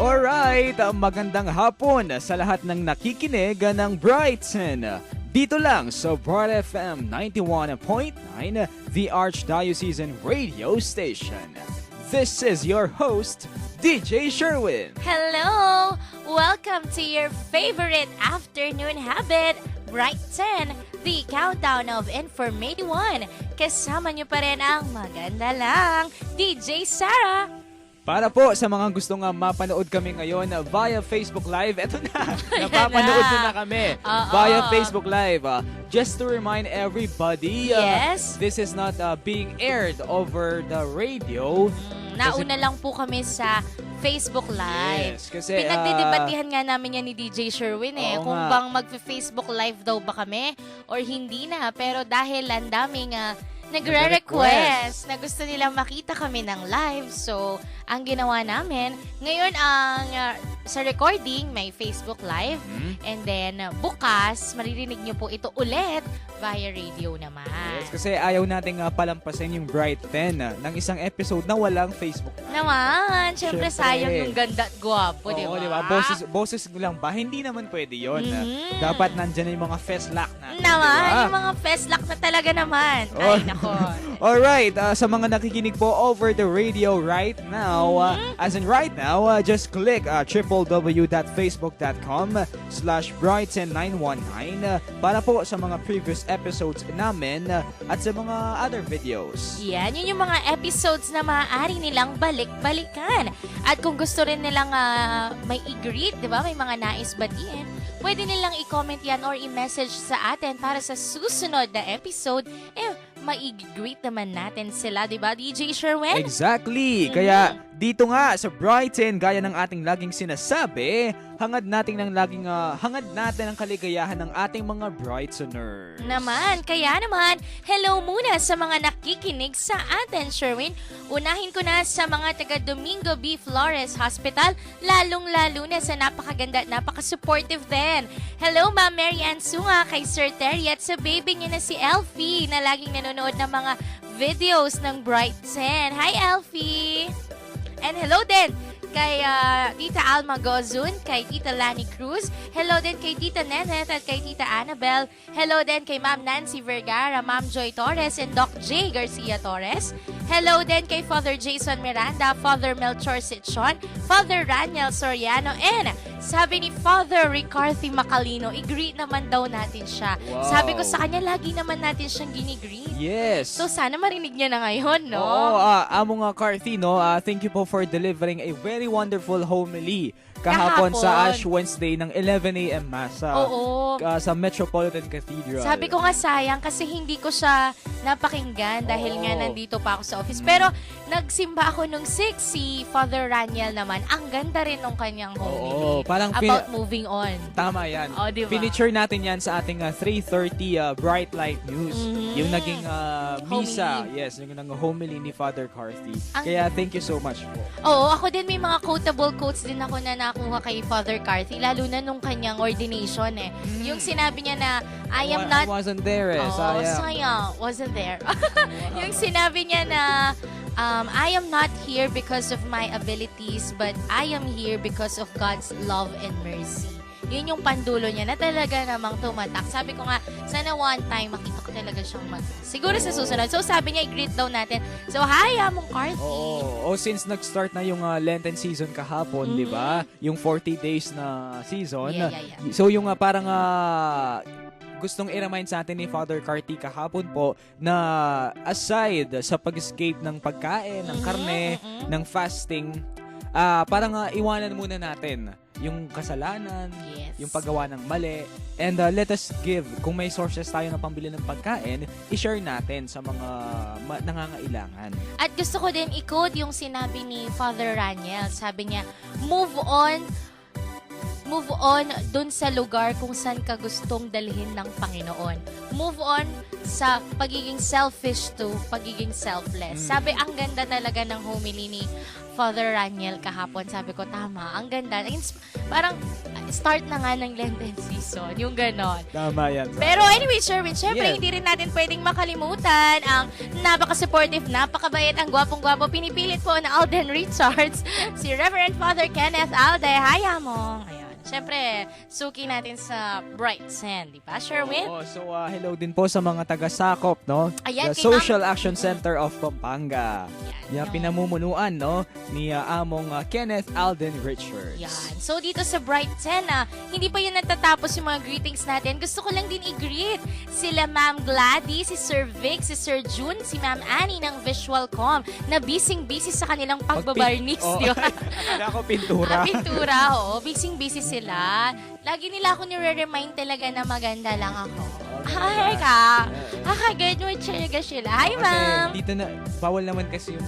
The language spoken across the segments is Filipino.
Alright, magandang hapon sa lahat ng nakikinig ng Brighton. Dito lang sa Broad FM 91.9, the Archdiocesan radio station. This is your host, DJ Sherwin. Hello! Welcome to your favorite afternoon habit, Brighton, the countdown of Information. Kasama niyo pa rin ang maganda lang, DJ Sarah. Para po sa mga gustong mapanood kami ngayon via Facebook Live, eto na, napapanood na kami via Facebook Live. Just to remind everybody, Yes. this is not being aired over the radio. Nauna lang po kami sa Facebook Live. Yes, kasi pinagdidebatihan nga namin yan ni DJ Sherwin Oo kung nga. bang mag-Facebook Live daw ba kami or hindi na. Pero dahil ang daming nagre-request na gusto nilang makita kami ng live. So, ang ginawa namin, ngayon sa recording, may Facebook Live. And then, bukas, maririnig nyo po ito ulit via radio naman. Yes, kasi ayaw nating palampasin yung Bright 10 ng isang episode na walang Facebook Live. Naman, syempre Syempre. sayang yung ganda at gwapo, di Oo, ba? di ba? Boses lang ba? Hindi naman pwede yun. Dapat nandyan na yung mga festlock natin. Naman, diba? yung mga festlock na talaga naman. Oh. Ay, nako. Alright, sa mga nakikinig po over the radio right now, as in right now, just click www.facebook.com/Brighton919 para po sa mga previous episodes namin at sa mga other videos. Yan, yun yung mga episodes na maaari nilang balik-balikan. At kung gusto rin nilang may i-greet, di ba? May mga nais batiin. Pwede nilang i-comment yan or i-message sa atin para sa susunod na episode. Ma-i-greet naman natin sila, di ba, DJ Sherwin? Exactly! Kaya dito nga sa Brighton, gaya ng ating laging sinasabi, hangad natin ang kaligayahan ng ating mga Brightoners. Kaya naman, hello muna sa mga nakikinig sa atin, Sherwin. Unahin ko na sa mga taga Domingo B. Flores Hospital, lalong-lalo na sa napakaganda at napaka-supportive din. Hello, Ma'am Mary Ann Sunga, kay Sir Terry at sa baby niya na si Elfie na laging nanonood ng mga videos ng Brighton. Hi, Elfie! And hello din kay Tita Alma Gozun, kay Tita Lani Cruz. Hello din kay Tita Nenet at kay Tita Annabel. Hello din kay Ma'am Nancy Vergara, Ma'am Joy Torres, and Doc J. Garcia Torres. Hello din kay Father Jason Miranda, Father Melchor Sitchon, Father Raniel Soriano, and sabi ni Father Ricardo Macalino, i-greet naman daw natin siya. Wow. Sabi ko sa kanya, lagi naman natin siyang gini-greet. Yes! So sana marinig niya na ngayon, no? Oo, among Carthy, no? Thank you po for delivering a very wonderful homily kahapon sa Ash Wednesday ng 11 a.m. Mass sa Metropolitan Cathedral. Sabi ko nga sayang kasi hindi ko siya napakinggan dahil nga nandito pa ako sa office. Pero nagsimba ako nung 6, si Father Raniel naman. Ang ganda rin nung kanyang homily parang about moving on. Tama yan. Diba? Finisure natin yan sa ating 3:30 Bright Light News. Yung naging misa. Yes, yung naging homily ni Father Carthy. Kaya thank you so much po. Oo, ako din may mga quotable quotes din ako na nakuha kay Father Carthy, lalo na nung kanyang ordination Yung sinabi niya na, I wasn't there sayang. Wasn't there. Yung sinabi niya na, I am not here because of my abilities, but I am here because of God's love and mercy. Yun yung pandulo niya na talaga namang tumatak. Sabi ko nga, sana one time makita ko talaga siyang siguro sa susunod. So sabi niya, i-greet daw natin. So hi, Among Carthy. Since nag-start na yung Lenten season kahapon, di ba? Yung 40 days na season. Yeah. So yung parang gustong i-remind sa atin ni Father Carthy kahapon po na aside sa pag-escape ng pagkain, ng karne, ng fasting, parang iwanan muna natin yung kasalanan, yung paggawa ng mali, and let us give, kung may sources tayo na pambili ng pagkain, i-share natin sa mga nangangailangan. At gusto ko din i-quote yung sinabi ni Father Raniel. Sabi niya, move on move on dun sa lugar kung saan ka gustong dalhin ng Panginoon. Move on sa pagiging selfish to pagiging selfless. Sabi, ang ganda talaga ng homily ni Father Raniel kahapon. Sabi ko, tama, ang ganda. Parang start na nga ng Lenten season, yung ganon. Tama yan. Pero anyway, Sherwin, syempre, Yes. hindi rin natin pwedeng makalimutan ang napaka-supportive, napakabait, ang gwapong-gwapo, pinipilit po na Alden Richards, si Reverend Father Kenneth Alday. Hi, Among! Ayan. Syempre, suki natin sa Bright Sand, di ba, Sherwin? Oo, so hello din po sa mga taga-sakop, no? Ayan, The kay Social Action Center of Pampanga. Yan, Yan, pinamumunuan, no? Ni Among Kenneth Alden Richards. Yan. So, dito sa Bright 10, hindi pa yun natatapos yung mga greetings natin. Gusto ko lang din i-greet sila Ma'am Gladys, si Sir Vic, si Sir June, si Ma'am Annie ng Visualcom na busy sa kanilang pagbabarniz. Oo. Di ba? Akala ko pintura. Pintura, oo. Busy sila. Lagi nila ako nire-remind talaga na maganda lang ako. Hi, ka. Good mood talaga sila. Hi, Kasi ma'am. dito na, bawal naman kasi yung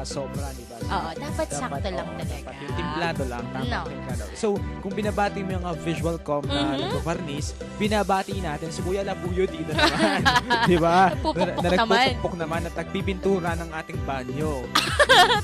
sobra, di ba? Oo, dapat sakto lang oo, talaga. Dapat yung timplado lang. Tama, No. timplado. So, kung binabati mo yung Visualcom na nagpaparnis, binabati natin si Kuya Labuyo dito naman. Di ba? Nagpupukpok na naman. nagpupukpok naman at nagpipintura ng ating banyo.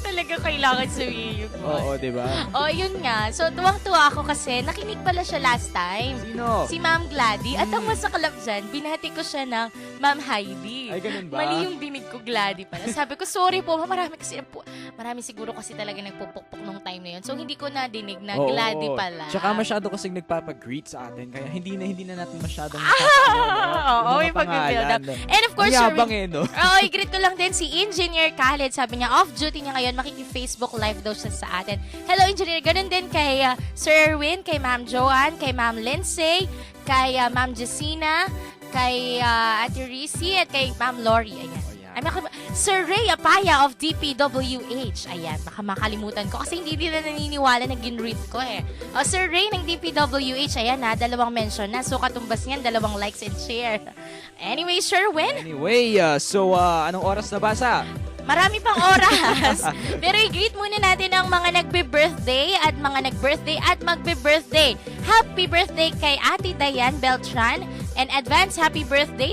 Talaga kailangan sabihin mo. Oo, di ba? Oh, yun nga. So, tuwang-tuwa ako kasi nakinig pala siya last time. Sino? Si Ma'am Gladys. At ang masakalap dyan, binati ko siya ng Ma'am Heidi. Ay, ganun ba? Mali yung dinig ko, Gladys pala. Sabi ko, sorry po, marami siguro kasi talaga nagpupukpok nung time na yun. So, hindi ko nadinig na Oo, Gladys oo. pala. Tsaka masyado kasing nagpapag-greet sa atin. Kaya hindi na natin masyadong Oo, may pag-build up. And of course, Ang Sir yabang no? Oo, i-greet ko lang din si Engineer Khaled. Sabi niya, off-duty niya ngayon, makiki-Facebook live daw siya sa atin. Hello, Engineer. Ganun din kay Sir Erwin, kay Ma'am Joanne, kay Ma'am Lindsay, kay Ma'am Jessina, kay Ate Risi, at kay Ma'am Lori. Ayan. Ay, Sir Ray Apaya of DPWH. Ayan, baka makalimutan ko kasi hindi nila naniniwala na ginread ko eh. O, Sir Ray ng DPWH, ayan na, 2 mention na. So, katumbas niyan, 2 likes and share. Anyway, Sherwin, Anyway, so anong oras na basa? marami pang oras. Pero i-greet muna natin ang mga nagbe-birthday at mga nag-birthday at magbe-birthday. Happy birthday kay Ate Diane Beltran and advance happy birthday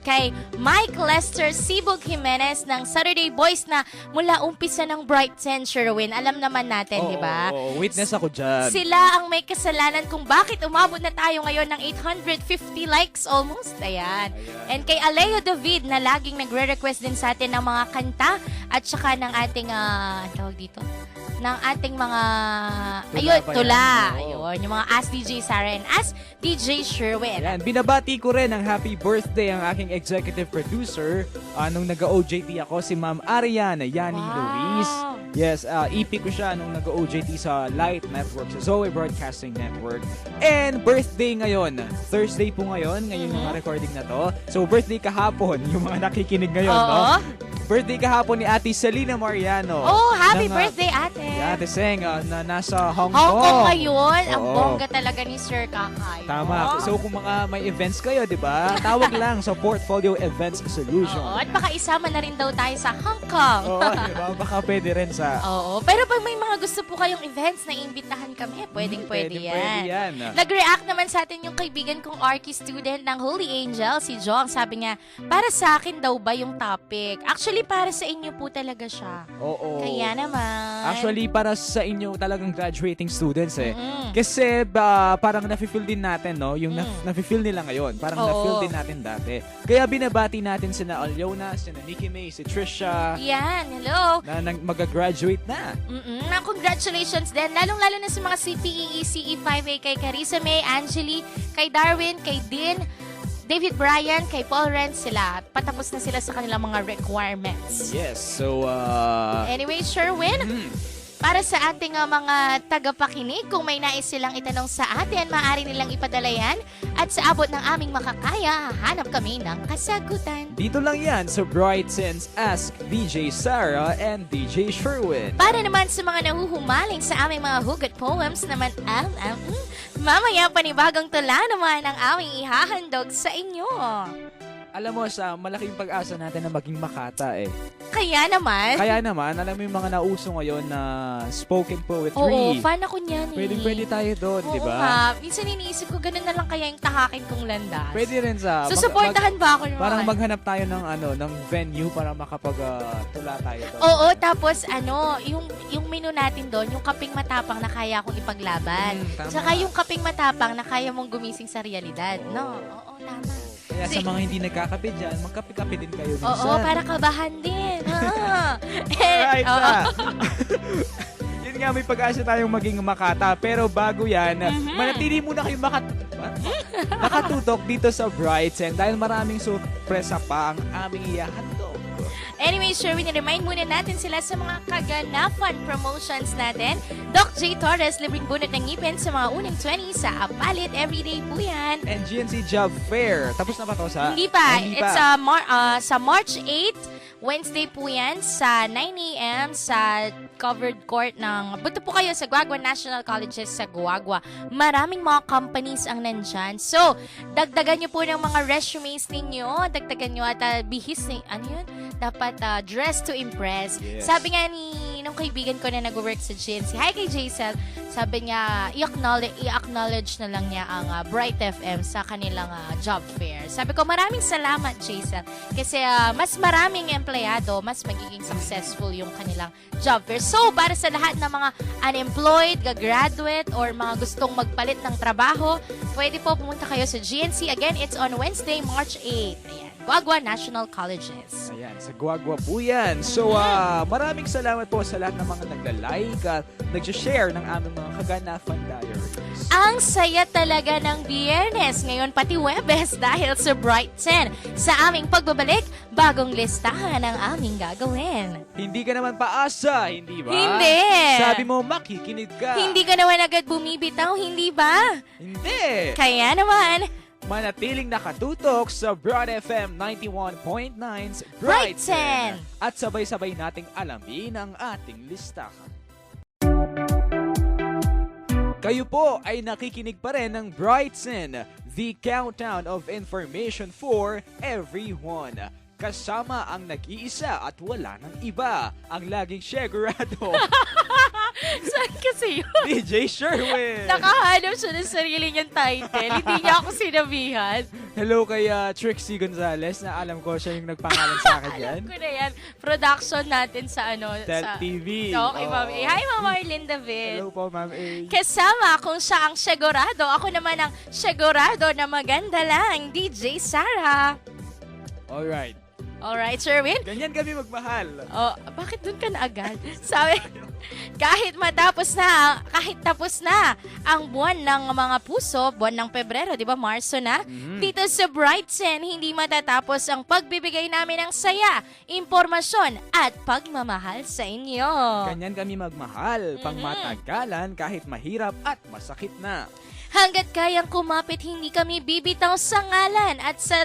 kay Mike Lester Sibog Jimenez ng Saturday Boys na mula umpisa ng Bright 10, Sherwin. Alam naman natin, di ba? Oo, witness ako dyan. Sila ang may kasalanan kung bakit umabot na tayo ngayon ng 850 likes almost. Ayan. And kay Aleo David na laging nagre-request din sa atin ng mga kanta at saka ng ating, tawag dito? Ng ating mga, tula. Ayun, yung mga Ask DJ Sarah and Ask DJ Sherwin. Ayan, binabati ko rin ang happy birthday ang aking executive producer nung nag-OJT ako, si Ma'am Ariana Yani Wow. Luis. Yes, EP ko siya nung nag-OJT sa Light Network, sa Zoe Broadcasting Network. And birthday ngayon, Thursday po ngayon yung mga recording na to. So birthday kahapon, yung mga nakikinig ngayon, no? Birthday kahapon ni Ate Selena Mariano. Oh, happy ng, birthday, ate. Ate Seng na nasa Hong Hong Kong Kong. ngayon. Ang Oo. bongga talaga ni Sir Kakay. Tama. So kung mga may events kayo, di ba? Tawag lang sa Portfolio Events Solution. Oo, at baka isama na rin daw tayo sa Hong Kong. Oo, di ba? Baka pwede rin sa... Oo, pero pag may mga gusto po kayong events na imbitahan kami, pwede yan. Pwede yan. Nag-react naman sa atin yung kaibigan kong Archie student ng Holy Angel, si Jong. Sabi niya, para sa akin daw ba yung topic? Actually, para sa inyo po talaga siya. Oo. Kaya naman. Actually, para sa inyo talagang graduating students eh. Mm. Kasi parang nafe-feel din natin, no? Yung nafe-feel nila ngayon. Parang Oo. na-feel din natin dati. Kaya binabati natin sina Alyona, sina Nikki May, si Trisha, Yan, hello. na mag-graduate na. Congratulations din. Lalong-lalo na sa mga CPEE, CE5A, kay Carissa May, Angeli, kay Darwin, kay Dean, David Bryan, kay Paul Renz, sila. Patapos na sila sa kanilang mga requirements. Yes, so... Anyway, Sherwin, para sa ating mga tagapakinig, kung may nais silang itanong sa atin, maaari nilang ipadala yan. At sa abot ng aming makakaya, hahanap kami ng kasagutan. Dito lang yan sa Bright Sense Ask DJ Sarah and DJ Sherwin. Para naman sa mga nahuhumaling sa aming mga hugot poems naman, mamaya panibagong tula naman ang aming ihahandog sa inyo. Alam mo, sa malaking pag-asa natin na maging Makata eh. Kaya naman. Kaya naman, alam mo yung mga nauso ngayon na spoken poetry. Oo, fan ako niyan eh. Pwede tayo doon, di Oo ba? nga. Minsan iniisip ko, ganun na lang kaya yung tahakin kong landas. Pwede rin sa... Susuportahan ba ako? Parang maghanap tayo ng ng venue para makapag-tula tayo doon. Oo, tapos yung menu natin doon, yung kaping matapang na kaya akong ipaglaban. Tama. Saka yung kaping matapang na kaya mong gumising sa realidad. No? Oo, tama. Kaya sa mga hindi nagkakape dyan, magkape-kape din kayo minsan. Oo, para kabahan din. Alright, Oo. Yun nga, may pag-asa tayong maging Makata. Pero bago yan, manatili muna kayo nakatutok dito sa Brightsen dahil maraming sorpresa pa ang aming ihahandog. Anyway, Sherwin, remind muna natin sila sa mga kaganapan promotions natin. Doc J. Torres, libreng bunot ng ngipin sa mga unang 20 sa Apalit. Everyday po yan. And GNC Job Fair. Tapos na ba to sa... Hindi pa. Hindi It's pa. sa March 8, Wednesday po yan sa 9 a.m. sa covered court ng... Punta po kayo sa Guagua National Colleges sa Guagua. Maraming mga companies ang nandyan. So, dagdagan nyo po ng mga resumes ninyo. Dagdagan nyo at bihis. Ano yun? Dapat dress to impress. Yes. Sabi nga nung kaibigan ko na nag-work sa GNC, hi kay Jaisel, sabi niya, i-acknowledge na lang niya ang Bright FM sa kanilang job fair. Sabi ko, maraming salamat, Jaisel. Kasi mas maraming empleyado, mas magiging successful yung kanilang job fair. So, para sa lahat ng mga unemployed, gagraduate, or mga gustong magpalit ng trabaho, pwede po pumunta kayo sa GNC. Again, it's on Wednesday, March 8. Ayan. Guagua National Colleges. Ayan, sa Guagua po yan. So, maraming salamat po sa lahat ng mga nagla-like at nag-share ng aming mga kaganapan diaries. Ang saya talaga ng Biyernes, ngayon pati Webes dahil sa Bright 10. Sa aming pagbabalik, bagong listahan ang aming gagawin. Hindi ka naman paasa, hindi ba? Hindi. Sabi mo, makikinig ka. Hindi ka naman agad bumibitaw, hindi ba? Hindi. Kaya naman, Manatiling nakatutok sa Broad FM 91.9's Bright Brightsen. 10. At sabay-sabay nating alamin ang ating listahan. Kayo po ay nakikinig pa rin ng Brightsen, the countdown of information for everyone. Kasama ang nag-iisa at wala ng iba, ang laging sigurado, saan kasi yun? DJ Sherwin. Nakahanap siya ng sarili niyang title. Hindi niya ako sinabihan. Hello kay Trixie Gonzalez na alam ko siya yung nagpangalan sa akin yan. Alam ko na yan. Production natin sa Tel TV. Okay, Ma'am A. Hi, Ma'am Marlene David. Hello po, Ma'am A. Kasama kung siya ang sigurado. Ako naman ang sigurado na maganda lang, DJ Sarah. Alright. Alright, Sherwin? Ganyan kami magmahal. Oh, bakit dun ka na agad? Sabi, kahit tapos na ang buwan ng mga puso, buwan ng Pebrero, di ba, Marso na? Dito sa Brightsen, hindi matatapos ang pagbibigay namin ng saya, impormasyon, at pagmamahal sa inyo. Ganyan kami magmahal, pangmatagalan kahit mahirap at masakit na. Hanggat kayang kumapit, hindi kami bibitaw sa ngalan at sa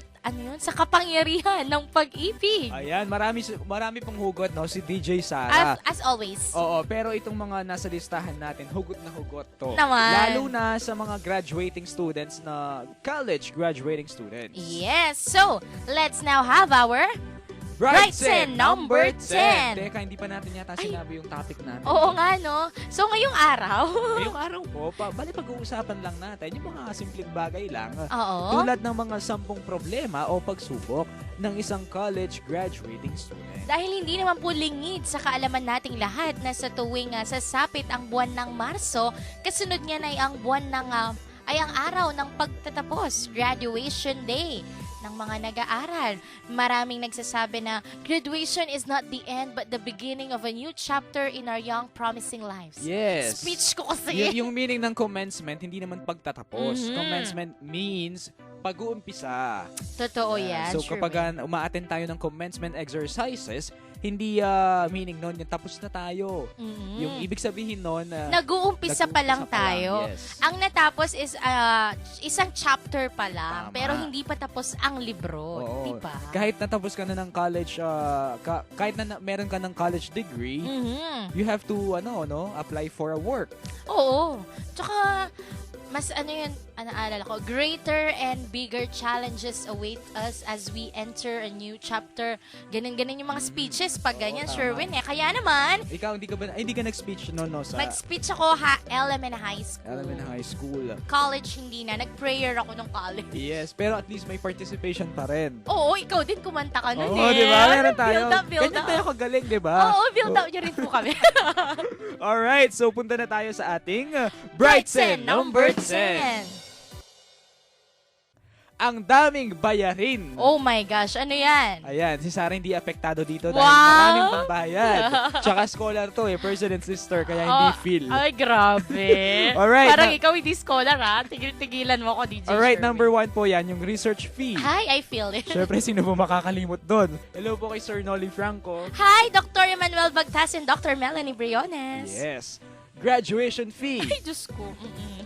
kapangyarihan ng pag-ibig. Ayan, marami pong hugot, no, si DJ Sarah. As always. Oo, pero itong mga nasa listahan natin, hugot na hugot to. Naman. Lalo na sa mga graduating students na college graduating students. Yes. So, let's now have our Brightsen number 10. Teka, hindi pa natin yata sinabi yung topic natin. Oo nga, no? So, ngayong araw. Ngayong araw po, bali pag-uusapan lang natin yung mga simpleng bagay lang. Oo. Tulad ng mga 10 problema o pagsubok ng isang college graduating student. Dahil hindi naman po lingid sa kaalaman nating lahat na sa tuwing sasapit ang buwan ng Marso, kasunod niya na ay ang buwan ng ay ang araw ng pagtatapos, graduation day ng mga nag-aaral. Maraming nagsasabi na graduation is not the end but the beginning of a new chapter in our young promising lives. Yes. Speech ko kasi. Yung meaning ng commencement, hindi naman pagtatapos. Commencement means pag-uumpisa. Totoo yan. So sure, kapag uma-attend tayo ng commencement exercises, hindi meaning nun yung tapos na tayo. Yung ibig sabihin nun, nag-uumpisa pa lang tayo. Yes. Ang natapos is isang chapter pa lang, Tama. pero hindi pa tapos ang libro. Oo. Diba? Kahit natapos ka na ng college, kahit na meron ka ng college degree, you have to apply for a work. Oo. Tsaka, mas naalala ko, greater and bigger challenges await us as we enter a new chapter. Ganun-ganun yung mga speeches pag ganyan, Sherwin eh. Kaya naman, Ikaw, hindi ka nag-speech no, sa nag-speech ako elementary high school. elementary high school. College, hindi na. Nag-prayer ako nung college. Yes, pero at least may participation pa rin. Oo, ikaw din kumanta ka nun Oo, di ba? Meron tayo. Build Ganyan up. tayo kagaling, di ba? Oo, build up nyo rin po kami. Alright, so punta na tayo sa ating Brightsen number 10. Ang daming bayarin. Oh my gosh, ano yan? Ayan, si Sarah hindi apektado dito dahil Wow! maraming pambayad. Tsaka scholar to person and sister, kaya hindi feel. Ay, grabe. Alright, Parang ikaw hindi scholar ha. Tigil-tigilan mo ako, DJ Alright, Sherwin. number 1 po yan, yung research fee. Hi, I feel it. Siyempre, sino po makakalimot doon? Hello po kay Sir Nolly Franco. Hi, Dr. Emmanuel Bagtas and Dr. Melanie Briones. Yes. Graduation fee. Ay, Diyos ko. Mm-mm.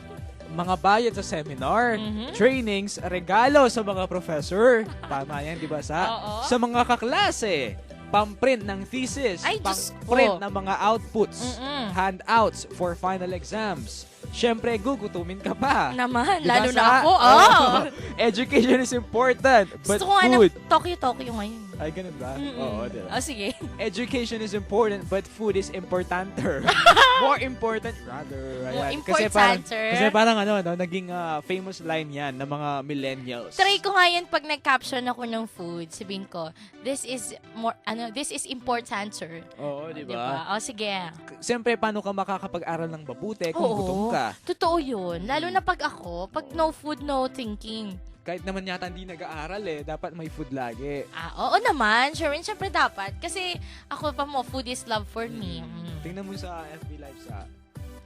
Mga bayad sa seminar, Mhm. trainings, regalo sa mga professor. Tama yan, di ba, Oo. Sa mga kaklase, pamprint ng thesis, Ay, Diyos pamprint ko. ng mga outputs, Mm-mm. handouts for final exams. Siyempre, gugutumin ka pa. Naman, Di ba, lalo na Sa? ako. Oh. Education is important, but Gusto ko nga ng food... Tokyo-Tokyo ngayon. Ay, ganun ba? Mm-mm. Oo, di ba? Oh, sige. Education is important, but food is importanter. More important, rather. Ayan. More importanter. Kasi parang ano, no, naging famous line yan ng mga millennials. Try ko nga yan pag nag-caption ako ng food. Sabihin ko, this is importanter. Oo, di ba? Diba? O, sige. Siyempre, paano ka makakapag-aral ng mabuti kung gutom ka? Totoo yun. Lalo na pag ako, pag no food, no thinking. Kahit naman yata hindi nag-aaral dapat may food lagi. Oo naman. Sherwin, syempre dapat. Kasi ako pa mo, food is love for me. Tingnan mo sa FB Live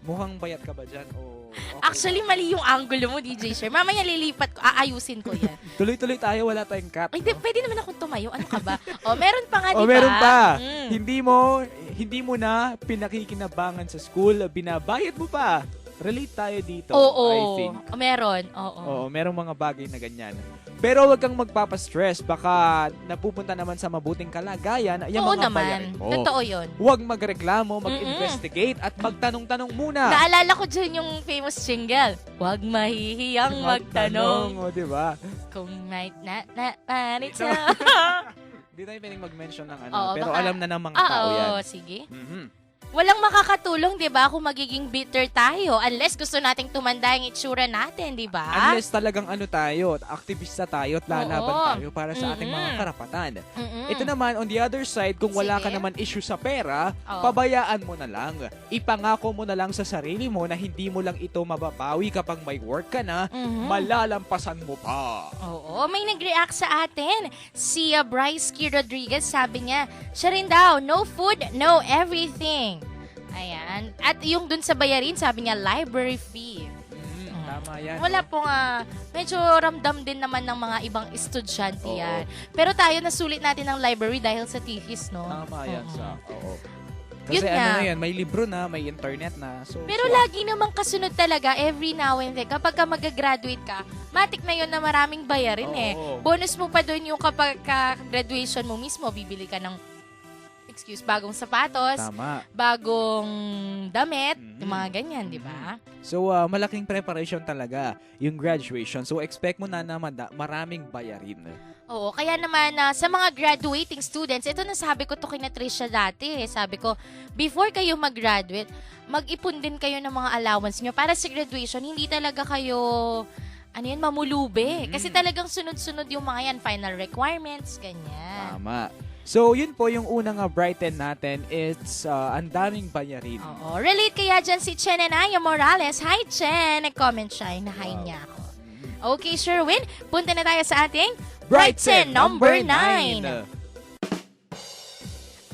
mukhang bayat ka ba dyan? O okay Actually, mali yung angulo mo, DJ Sher. Mamaya lilipat ko, aayusin ko yan. tuloy-tuloy tayo, wala tayong cut. Ay, pwede naman akong tumayo. Ano ka ba? Meron pa nga, di ba? Meron pa. Mm. Hindi mo na pinakikinabangan sa school, binabayad mo pa. Relate tayo dito, Oo. I think. Meron. Oo. Oo, merong mga bagay na ganyan. Pero wag kang magpapastress, baka napupunta naman sa mabuting kalagayan yung Oo mga naman. bayarin mo. Totoo yun. Huwag magreklamo, mag-investigate at magtanong-tanong muna. Naalala ko dyan yung famous jingle. Huwag mahihiyang magtanong O, di ba? kung may panit Ito. sa... Hindi tayo pwedeng mag-mention ng ano, Oo, pero baka- alam na ng mga tao yan. Oo, sige. Mhm. Walang makakatulong, di ba, kung magiging bitter tayo unless gusto nating tumanda yung itsura natin, di ba? Unless talagang ano tayo, aktivista tayo at lalaban Oo. tayo para sa ating mga Mm-mm. karapatan. Mm-mm. Ito naman, on the other side, kung wala ka Sige. naman issue sa pera, Oo. pabayaan mo na lang. Ipangako mo na lang sa sarili mo na hindi mo lang ito mababawi kapag may work ka na, Mhm. malalampasan mo pa. Oo, may nag-react sa atin. Si Bryce Key Rodriguez, sabi niya, siya rin daw, no food, no everything. Ayan. At yung dun sa bayarin, sabi niya, library fee. Tama yan. Wala pong, medyo ramdam din naman ng mga ibang estudyante Oo. yan. Pero tayo, nasulit natin ang library dahil sa thesis, no? Tama yan Oo. sa... Oo. Yun Kasi ano nga. na yan, may libro na, may internet na. So, Pero so, lagi namang kasunod talaga, every now and then, kapag ka mag-graduate ka, matik na yun na maraming bayarin Oo. Bonus mo pa doon yung kapag ka-graduation mo mismo, bibili ka ng bagong sapatos, Tama. bagong damit, Mhm. yung mga ganyan, di ba? So, malaking preparation talaga yung graduation. So, expect mo na naman maraming bayarin. Oo, kaya naman sa mga graduating students, ito na sabi ko to kina Trisha dati. Sabi ko, before kayo mag-graduate, mag-ipon din kayo ng mga allowance nyo para sa graduation, hindi talaga kayo mamulube. Kasi talagang sunod-sunod yung mga yan, final requirements, ganyan. Tama. So, yun po yung unang brighten natin. It's ang daming bayarin. Oo. Relate kaya dyan si Chen Anaya Morales. Hi, Chen! Nag-comment siya. Hi niya ako. Okay, Sherwin. Punta na tayo sa ating Brightsen number 9.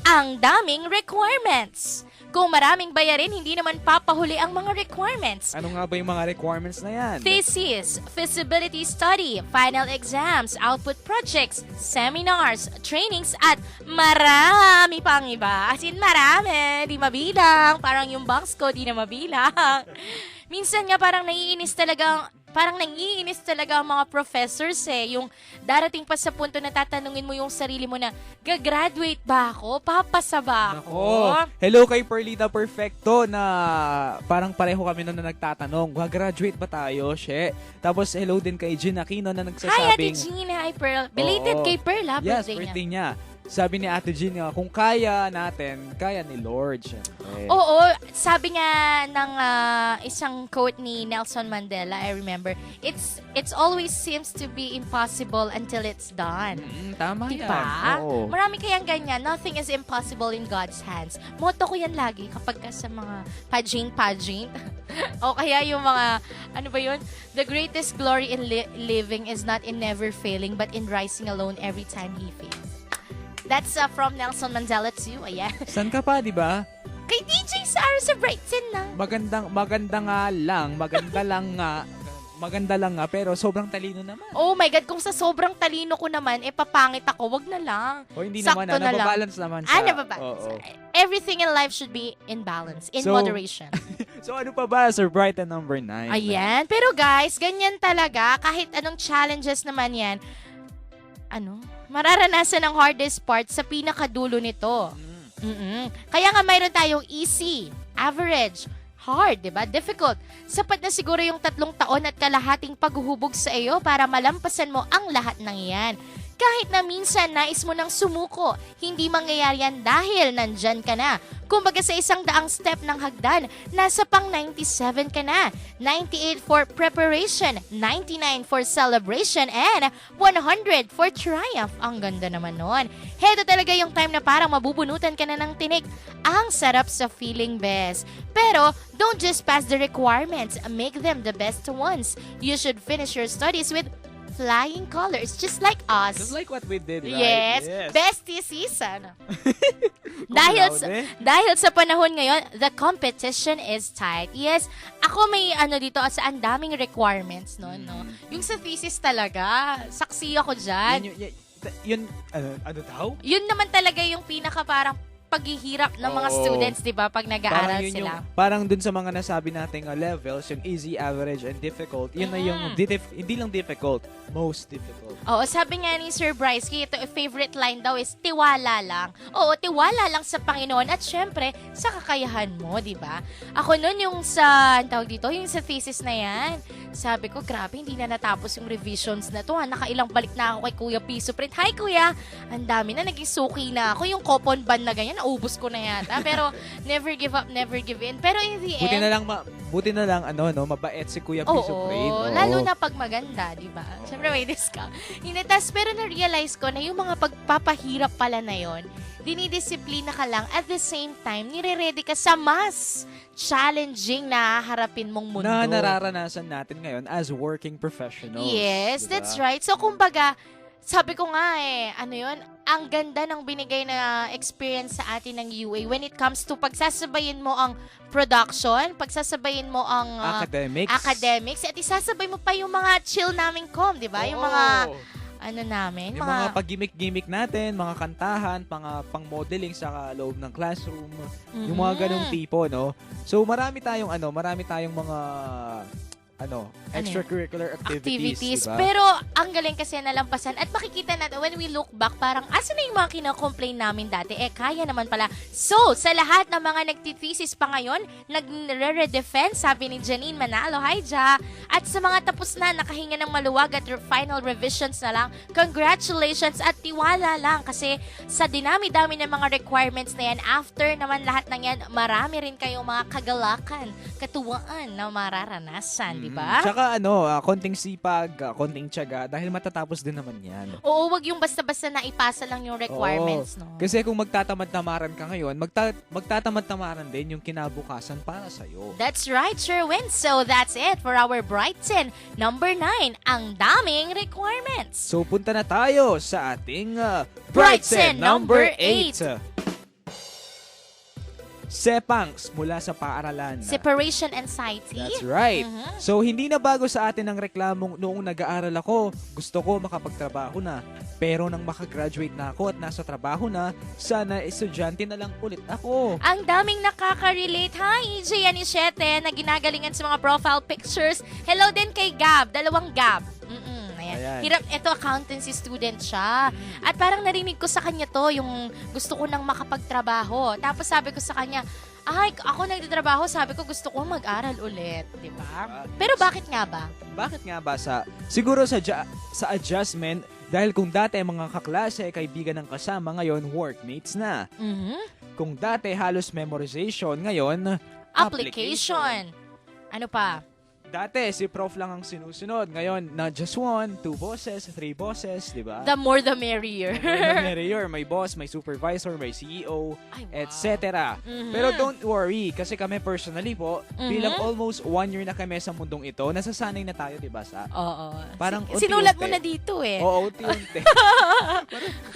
Ang daming requirements. Kung maraming bayarin, hindi naman papahuli ang mga requirements. Ano nga ba yung mga requirements na yan? Thesis, feasibility study, final exams, output projects, seminars, trainings, at marami pang iba. As in, marami. Di mabilang. Parang yung box ko, di na mabilang. Minsan nga parang naiinis talagang parang nangiinis talaga ang mga professors yung darating pa sa punto na tatanungin mo yung sarili mo na, gagraduate ba ako? Papasa ba ako? Nako. Hello kay Perlita Perfecto na parang pareho kami na nagtatanong, graduate ba tayo, she? Tapos hello din kay Jean Aquino na Hi, Ate nagsasabing, Jean. Hi, Pearl. Belated Oo. kay Pearl, ha? yes, Birthday niya. birthday niya. Sabi ni Ate Jean, kung kaya natin, kaya ni Lord, syempre. Oo, sabi nga ng isang quote ni Nelson Mandela, I remember, it's always seems to be impossible until it's done. Tama Diba? yan. Oo. Marami kayang ganyan. Nothing is impossible in God's hands. Motto ko yan lagi kapag sa mga pageant. O kaya yung mga, ano ba yun? The greatest glory in living is not in never failing, but in rising alone every time he fails. That's from Nelson Mandela too. Ayan. San ka pa, di ba? Kay DJ Sarah sa Brighton na. Maganda lang, maganda lang nga, pero sobrang talino naman. Oh my God, kung sa sobrang talino ko naman, papangit ako, wag na lang. O hindi Sakto naman, na lang. nababalance naman siya. Nababalance. Oo. Everything in life should be in balance, in So, moderation. So ano pa ba, Sir Brighton number 9? Ayan. Pero guys, ganyan talaga. Kahit anong challenges naman yan, mararanasan ang hardest part sa pinakadulo nito. Kaya nga mayroon tayong easy, average, hard, diba? Difficult. Sapat na siguro yung 3 taon at kalahating paghuhubog sa iyo para malampasan mo ang lahat ng iyan. Kahit na minsan nais mo nang sumuko, hindi mangyayari yan dahil nandyan ka na. Kumbaga sa 100 step ng hagdan, nasa pang 97 ka na. 98 for preparation, 99 for celebration, and 100 for triumph. Ang ganda naman nun. Heto talaga yung time na parang mabubunutan ka na ng tinik. Ang sarap sa feeling best. Pero, don't just pass the requirements. Make them the best ones. You should finish your studies with flying colors, just like us. Just like what we did, right? Yes. Bestie season. dahil sa panahon ngayon, the competition is tight. Yes, ako may dito sa ang daming requirements, no? Yung sa thesis talaga, saksi ako dyan. Yun, ano daw? Yun naman talaga yung pinaka parang paghihirap ng mga students, di ba, pag nag-aaral sila. Parang dun sa mga nasabi nating levels, yung easy, average, and difficult, yun na yung hindi lang difficult, most difficult. Oo, sabi nga ni Sir Bryce, ito favorite line daw is, tiwala lang. Oo, tiwala lang sa Panginoon at syempre, sa kakayahan mo, di ba? Ako nun yung yung sa thesis na yan, sabi ko, grabe, hindi na natapos yung revisions na to. Nakailang balik na ako kay Kuya Piso Print. Hi, Kuya! Ang dami na, naging suki na ako. Yung coupon ban na ganyan, naubos ko na yata. Pero, never give up, never give in. Pero in the Buti end... buti na lang, mabait si Kuya Piso Print. Oo, lalo na pag maganda, di ba? Siyempre, may discount. Pero na-realize ko na yung mga pagpapahirap pala na yon, dinidisiplina ka lang at the same time, nire-ready ka sa mas challenging na harapin mong mundo. Na nararanasan natin ngayon as working professionals. Yes, diba? that's right. So, kumbaga, sabi ko nga ang ganda ng binigay na experience sa atin ng UA when it comes to pagsasabayin mo ang production, pagsasabayin mo ang academics, at isasabay mo pa yung mga chill naming di ba? Yung mga namin. Yung mga pag-gimmick-gimmick natin, mga kantahan, mga pang-modeling sa loob ng classroom. Yung mga ganong tipo, no? So, marami tayong mga extracurricular activities, diba? Pero ang galing kasi nalampasan at makikita natin when we look back, parang asa na yung mga kina-complain namin dati? Kaya naman pala. So, sa lahat ng mga nagtithesis pa ngayon, nagre-redefend, sabi ni Janine Manalo, hi Ja! At sa mga tapos na, nakahinga ng maluwag at final revisions na lang, congratulations at tiwala lang kasi sa dinami-dami ng mga requirements na yan, after naman lahat ng yan, marami rin kayong mga kagalakan, katuwaan na mararanasan, di ba? Tsaka konting sipag, konting tiyaga dahil matatapos din naman yan. Oo, wag yung basta-basta na ipasa lang yung requirements, no? Kasi kung magtatamad-tamaran ka ngayon, magtatamad-tamaran din yung kinabukasan para sa'yo. That's right, Sherwin. So that's it for our Brighton number 9, ang daming requirements. So punta na tayo sa ating Brighton number 8. sepangs mula sa paaralan. Separation anxiety. That's right. Mhm. So, hindi na bago sa atin ang reklamong noong nag-aaral ako, gusto ko makapagtrabaho na. Pero nang makagraduate na ako at nasa trabaho na, sana estudyante na lang ulit ako. Ang daming nakaka-relate. Hi, EJ Anichete, na ginagalingan sa mga profile pictures. Hello din kay Gab. 2 Gab. Ayan. Ayan. Hirap, ito accountancy student siya. At parang narinig ko sa kanya to, yung gusto ko nang makapagtrabaho. Tapos sabi ko sa kanya, ay, ako nagtatrabaho, sabi ko gusto ko mag-aral ulit, di ba? Pero bakit nga ba? Bakit nga ba siguro sa adjustment, dahil kung dati mga kaklase, kaibigan ng kasama, ngayon workmates na. Mhm. Kung dati halos memorization, ngayon Application. Ano pa? Dati si prof lang ang sinusunod, ngayon na just 1, 2 bosses, 3 bosses, di ba? The more the merrier. May boss, may supervisor, may CEO, Ay, wow. etc. Mhm. Pero don't worry, kasi kami personally po, Mhm. bilang almost 1 year na kami sa mundong ito, nasasanay na tayo, di ba, Sa? Oo. Parang Sinulat unti-unti. mo na dito eh. Oo, unti-unti.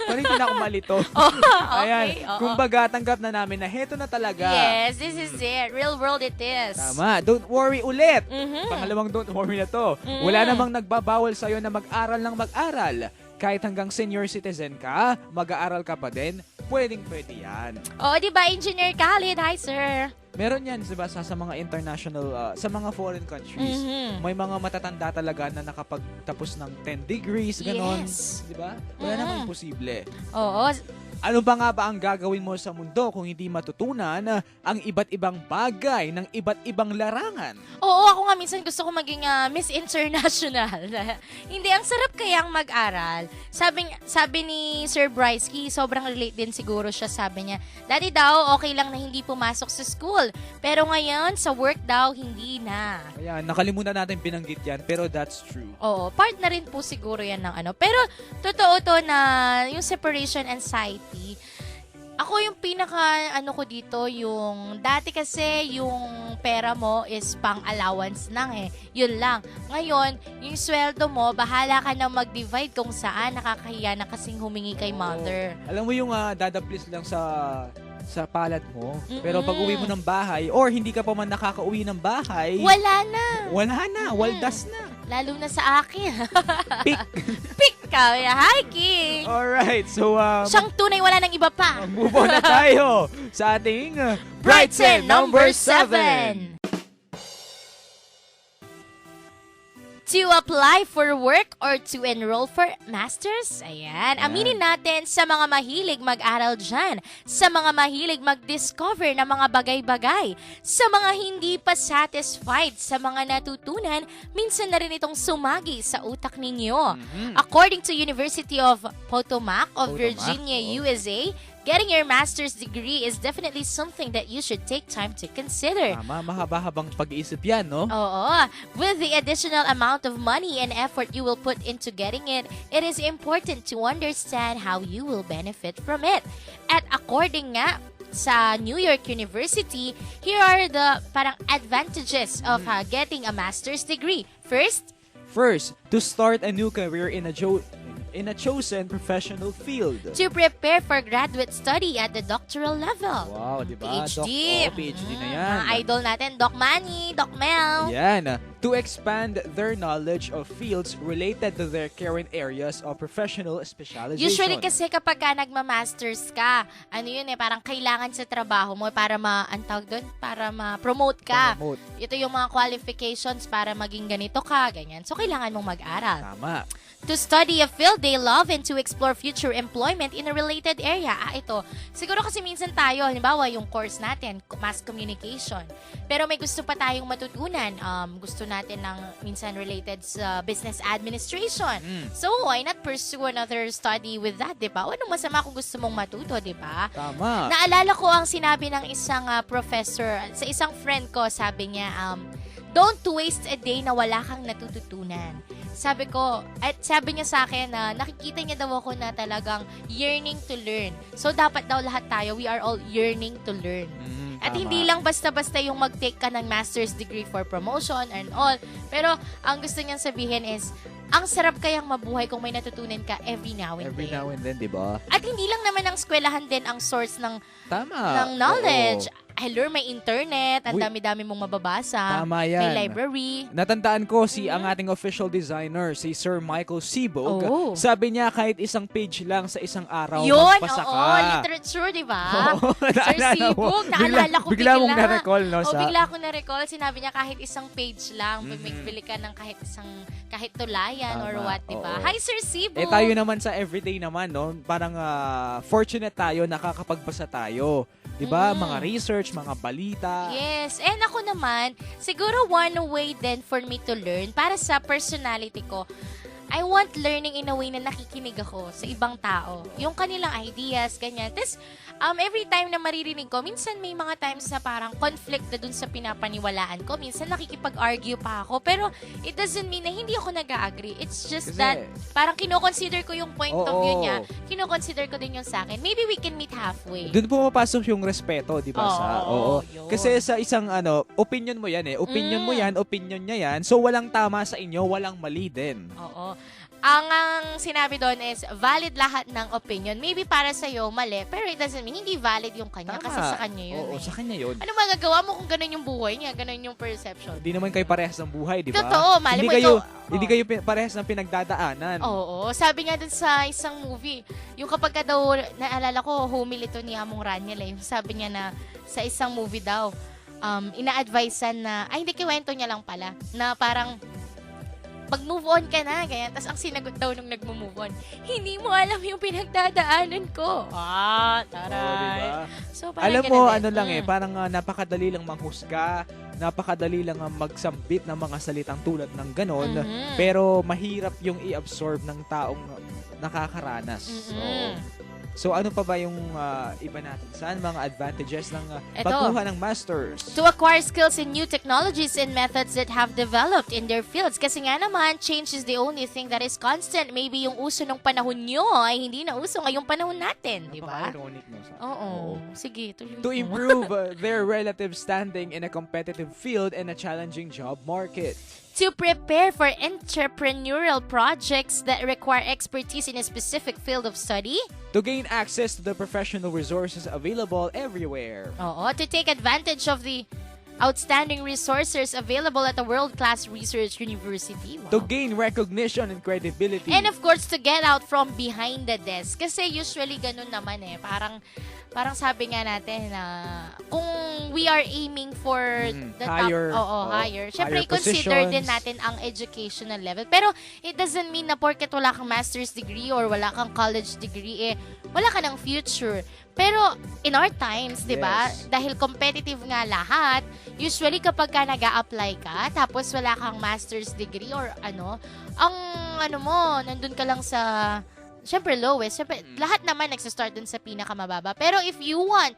parang hindi na ako malito. Okay, Ayan, oo. kumbaga, tanggap na namin na heto na talaga. Yes, this is it. Real world it is. Tama, don't worry ulit. Mhm. Pangalawang don't worry na to. Mm. Wala namang nagbabawal sa'yo na mag-aral ng mag-aral. Kahit hanggang senior citizen ka, mag-aaral ka pa din, pwedeng-pwede yan. Oo, di ba, Engineer Khalid? Hi, sir. Meron yan, diba, sa mga international, sa mga foreign countries. Mhm. May mga matatanda talaga na nakapagtapos ng 10 degrees, ganon. Yes. Diba? Wala Mhm. namang posible. Oo. Ano ba nga ba ang gagawin mo sa mundo kung hindi matutunan ang iba't ibang bagay ng iba't ibang larangan? Oo, ako nga minsan gusto ko maging Miss International. Hindi, ang sarap kayang mag-aral. Sabi ni Sir Bryce, sobrang relate din siguro siya. Sabi niya, dati daw, okay lang na hindi pumasok sa school. Pero ngayon, sa work daw, hindi na. Ayan, nakalimutan natin binanggit yan, pero that's true. Oo, part na rin po siguro yan ng ano. Pero, totoo to na yung separation anxiety, ako yung ko dito, yung dati kasi yung pera mo is pang allowance lang eh. Yun lang. Ngayon, yung sweldo mo, bahala ka na mag-divide kung saan nakakahiya na kasing humingi kay mother. Alam mo yung dadaplis lang sa palad mo, pero Mm-mm. pag uwi mo ng bahay, or hindi ka pa man nakakauwi ng bahay, Wala na. waldas na. Lalo na sa akin. Pick. Pick ka. Hi, King. Alright, so Siyang tunay, wala nang iba pa. move on na tayo sa ating Brightsen number 7. To apply for work or to enroll for masters? Ayan. Aminin natin sa mga mahilig mag-aral dyan, sa mga mahilig mag-discover ng mga bagay-bagay, sa mga hindi pa satisfied sa mga natutunan, minsan na rin itong sumagi sa utak ninyo. According to University of Potomac of Potomac, Virginia, oo. USA, getting your master's degree is definitely something that you should take time to consider. Tama, mahaba-habang pag-iisip yan, no? Oo. With the additional amount of money and effort you will put into getting it, it is important to understand how you will benefit from it. At according nga sa New York University, here are the parang advantages of getting a master's degree. First, to start a new career in a chosen professional field. To prepare for graduate study at the doctoral level. Wow, di ba? PhD. PhD na yan. Mga idol natin, Doc Manny, Doc Mel. Yan. To expand their knowledge of fields related to their current areas of professional specialization. Usually kasi kapag ka nagma-masters ka, ano yun parang kailangan sa trabaho mo para para ma-promote ka. Promote. Ito yung mga qualifications para maging ganito ka, ganyan. So, kailangan mong mag-aral. Tama. To study a field they love and to explore future employment in a related area. Ito. Siguro kasi minsan tayo, halimbawa yung course natin, mass communication. Pero may gusto pa tayong matutunan. Gusto natin ng minsan related sa business administration. So, why not pursue another study with that, di ba? O anong masama kung gusto mong matuto, di ba? Tama. Naalala ko ang sinabi ng isang professor, sa isang friend ko, sabi niya, don't waste a day na wala kang natututunan. Sabi ko, at sabi niya sa akin na nakikita niya daw ako na talagang yearning to learn. So, dapat daw lahat tayo, we are all yearning to learn. At Tama. hindi lang basta-basta yung mag-take ka ng master's degree for promotion and all. Pero, ang gusto niyang sabihin is, ang sarap kayang mabuhay kung may natutunan ka every now and Every then. now and then, di ba? At hindi lang naman ang eskwelahan din ang source ng Tama. knowledge. Oo. hello, may internet, ang Uy. dami-dami mong mababasa. Tama May yan. library. Natandaan ko ang ating official designer, si Sir Michael Sibog. Oo. Sabi niya kahit isang page lang sa isang araw, Yun, magbasa ka. oo, literature, di ba? Oo, Sir naalala mo. Sibog, naalala ko Bigla mong na-recall, no? O, bigla ko na-recall. Sinabi niya kahit isang page lang, bili ka ng kahit tulayan or Tama, what, di ba? oo. Hi, Sir Sibog! Eh tayo naman sa everyday naman, no? Parang fortunate tayo, nakakapagbasa tayo. 'Di ba? Mga research, mga balita. Yes. And ako naman, siguro one way then for me to learn, para sa personality ko, I want learning in a way na nakikinig ako sa ibang tao. Yung kanilang ideas, ganyan. Tapos, every time na maririnig ko, minsan may mga times na parang conflict na dun sa pinapaniwalaan ko. Minsan nakikipag-argue pa ako. Pero, it doesn't mean na hindi ako nag-agree. It's just Kasi- that, parang kinoconsider ko yung point of view Oo. niya. Kinoconsider ko din yung sa akin. Maybe we can meet halfway. Doon pumapasok yung respeto, 'di ba? Oo. yun. Kasi sa isang opinion mo 'yan eh. Opinion mo 'yan, opinion niya 'yan. So walang tama sa inyo, walang mali din. Oo. Ang sinabi doon is valid lahat ng opinion. Maybe para sa iyo mali, pero it doesn't mean hindi valid yung kanya kasi sa kanya yun. Oo, sa kanya 'yun. Ano magagawa mo kung ganun yung buhay niya, ganun yung perception? Hindi naman kayo parehas ng buhay, 'di ba? Totoo, mali Hindi mo kayo ikaw- hindi Oo. kayo parehas ng pinagdadaanan. Oo. Sabi nga dun sa isang movie, yung kapag ka daw, naalala ko, homil ito ni Among Raniel eh. Sabi niya na sa isang movie daw, ina-advisean na, ay hindi kiwento niya lang pala, na parang, mag-move on ka na, ganyan. Tapos ang sinagot daw nung nag-move on, hindi mo alam yung pinagdadaanan ko. Taray. Oo, 'di ba? So, parang Alam ganun mo, din. ano lang parang napakadali lang manghusga, napakadali lang magsambit ng mga salitang tulad ng ganon, Mhm. pero mahirap yung i-absorb ng taong nakakaranas. So ano pa ba yung iba natin? Saan mga advantages ng Eto. pagkuha ng masters? To acquire skills in new technologies and methods that have developed in their fields. Kasi nga naman, change is the only thing that is constant. Maybe yung uso ng panahon nyo ay hindi na uso ngayong panahon natin, di ba? Napaka-ironic, no? Oo. Sige, tuloy To mo. improve their relative standing in a competitive field and a challenging job market. To prepare for entrepreneurial projects that require expertise in a specific field of study. To gain access to the professional resources available everywhere. Oo. To take advantage of the outstanding resources available at a world-class research university. Wow. To gain recognition and credibility. And of course, to get out from behind the desk. Kasi usually ganun naman eh. Parang sabi nga natin na kung we are aiming for the higher, top, higher. Siyempre, higher consider positions. din natin ang educational level. Pero it doesn't mean na porket wala kang master's degree or wala kang college degree, wala ka ng future. Pero in our times, 'di ba? Yes. Dahil competitive nga lahat, usually kapag ka nag-a-apply ka tapos wala kang master's degree or nandun ka lang sa syempre lowest. Syempre lahat naman nagsa-start dun sa pinakamababa. Pero if you want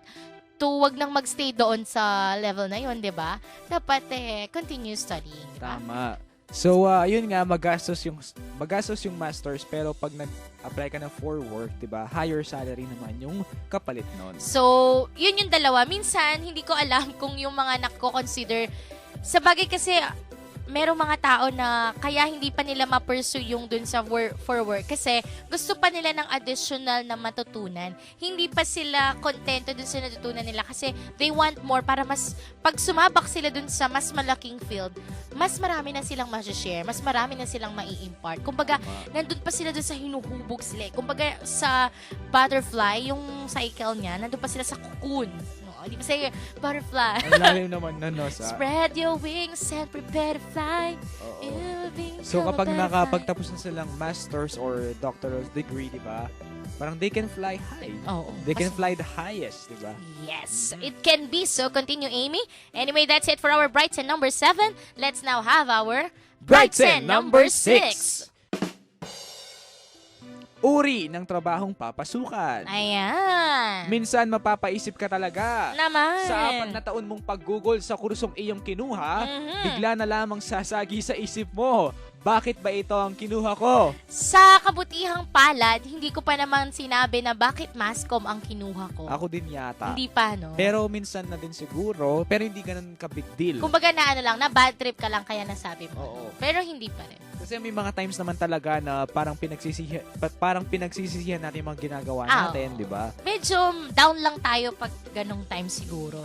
to wag nang magstay doon sa level na 'yon, 'di ba? Dapat continue studying, 'di ba? Tama. So, yun nga, magastos yung masters, pero pag nag-apply ka na for work, 'di ba? Higher salary naman yung kapalit nun. So, yun yung dalawa. Minsan, hindi ko alam kung yung mga nako-consider. Sa bagay kasi, merong mga tao na kaya hindi pa nila ma-pursue yung dun sa for work kasi gusto pa nila ng additional na matutunan. Hindi pa sila kontento dun sa natutunan nila kasi they want more para mas pag sumabak sila dun sa mas malaking field, mas marami na silang ma-share, mas marami na silang mai-impart. Kumbaga, nandun pa sila dun sa hinuhubog sila. Kumbaga, sa butterfly, yung cycle niya, nandun pa sila sa cocoon. Hindi pa sa'yo, butterfly. Ang lalim naman na, no? Spread your wings and prepare to fly. Oo. You'll be So, kapag a butterfly. nakapagtapos na silang masters or doctoral degree, di ba? Parang they can fly high. Oo. They can fly the highest, di ba? Yes, it can be so. Continue, Amy. Anyway, that's it for our Brighton number 7. Let's now have our Brighton number 6. Uri ng trabahong papasukan. Ayan. Minsan mapapaisip ka talaga. Naman. Sa 4 na taon mong paggugol sa kursong iyong kinuha, bigla na lamang sasagi sa isip mo. Bakit ba ito ang kinuha ko? Sa kabutihang palad, hindi ko pa naman sinabi na bakit Mascom ang kinuha ko. Ako din yata. Hindi pa, no? Pero minsan na din siguro, pero hindi ganun ka-big deal. Kumbaga na ano lang, na bad trip ka lang kaya nasabi mo. Oo. Pero hindi pa rin. Kasi may mga times naman talaga na parang pinagsisisihan natin yung mga ginagawa Ah, natin, oo. di ba? Medyo down lang tayo pag ganong time siguro.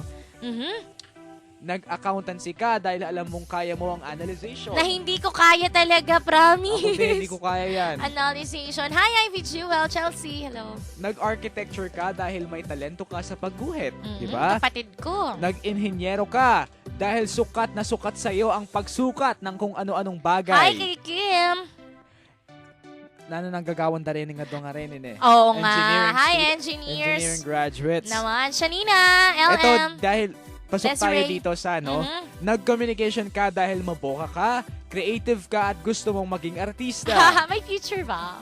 Nag-accountancy ka dahil alam mong kaya mo ang analyzation. Na hindi ko kaya talaga, promise. Ako din, hindi ko kaya yan. Analyzation. Hi, Ivy Jewel. Chelsea, hello. Nag-architecture ka dahil may talento ka sa pagguhit. Di ba? Kapatid ko. Nag-inhinyero ka dahil sukat na sukat sa'yo ang pagsukat ng kung ano-anong bagay. Hi, kay Kim. Nanggagawan da rin nga doon nga rin eh. Oo nga. Hi, Engineering engineers. graduates. Naman. Shanina, LM. Ito, dahil pasok tayo Desiree. dito sa nag-communication ka dahil maboka ka, creative ka at gusto mong maging artista. May future ba?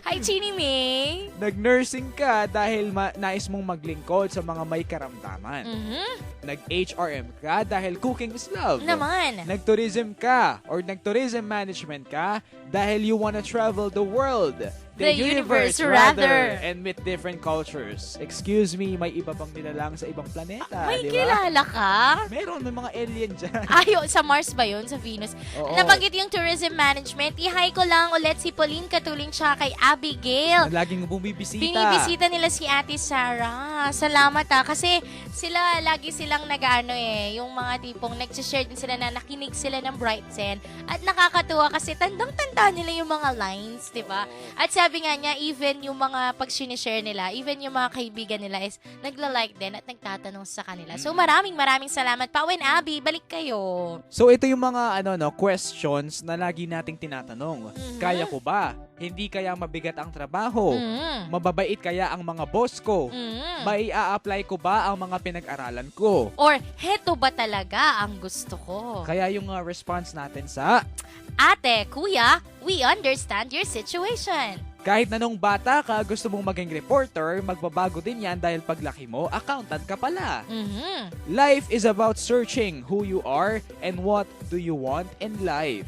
Hi, Chini May. Nag-nursing ka dahil nais mong maglingkod sa mga may karamdaman. Nag-HRM ka dahil cooking is love. Naman. Nag-tourism ka or nag-tourism management ka dahil you wanna travel the world. The universe, rather. And meet different cultures. Excuse me, may iba pang nilalang sa ibang planeta, May di ba? kilala ka? Meron, may mga alien dyan. Ayo, sa Mars ba yun? Sa Venus? Oo. Nabanggit yung tourism management. I-hi ko lang ulit si Pauline Katuling tsaka kay Abigail. Na laging bumibisita. Binibisita nila si Ate Sarah. Salamat kasi sila, lagi silang nag-ano yung mga tipong nag-share din sila na nakinig sila ng Bright Zen. At nakakatuwa kasi tandang-tanda nila yung mga lines, di ba? At sabi nga niya, even yung mga pag-sinishare nila, even yung mga kaibigan nila is nagla-like din at nagtatanong sa kanila. So maraming salamat. Pao and Abby, balik kayo. So ito yung mga questions na lagi nating tinatanong. Kaya ko ba? Hindi kaya mabigat ang trabaho? Mababait kaya ang mga boss ko? May a-apply ko ba ang mga pinag-aralan ko? Or, heto ba talaga ang gusto ko? Kaya yung response natin sa Ate, kuya, we understand your situation. kahit na nung bata ka gusto mong maging reporter, magbabago din yan dahil paglaki mo, accountant ka pala. Life is about searching who you are and what do you want in life.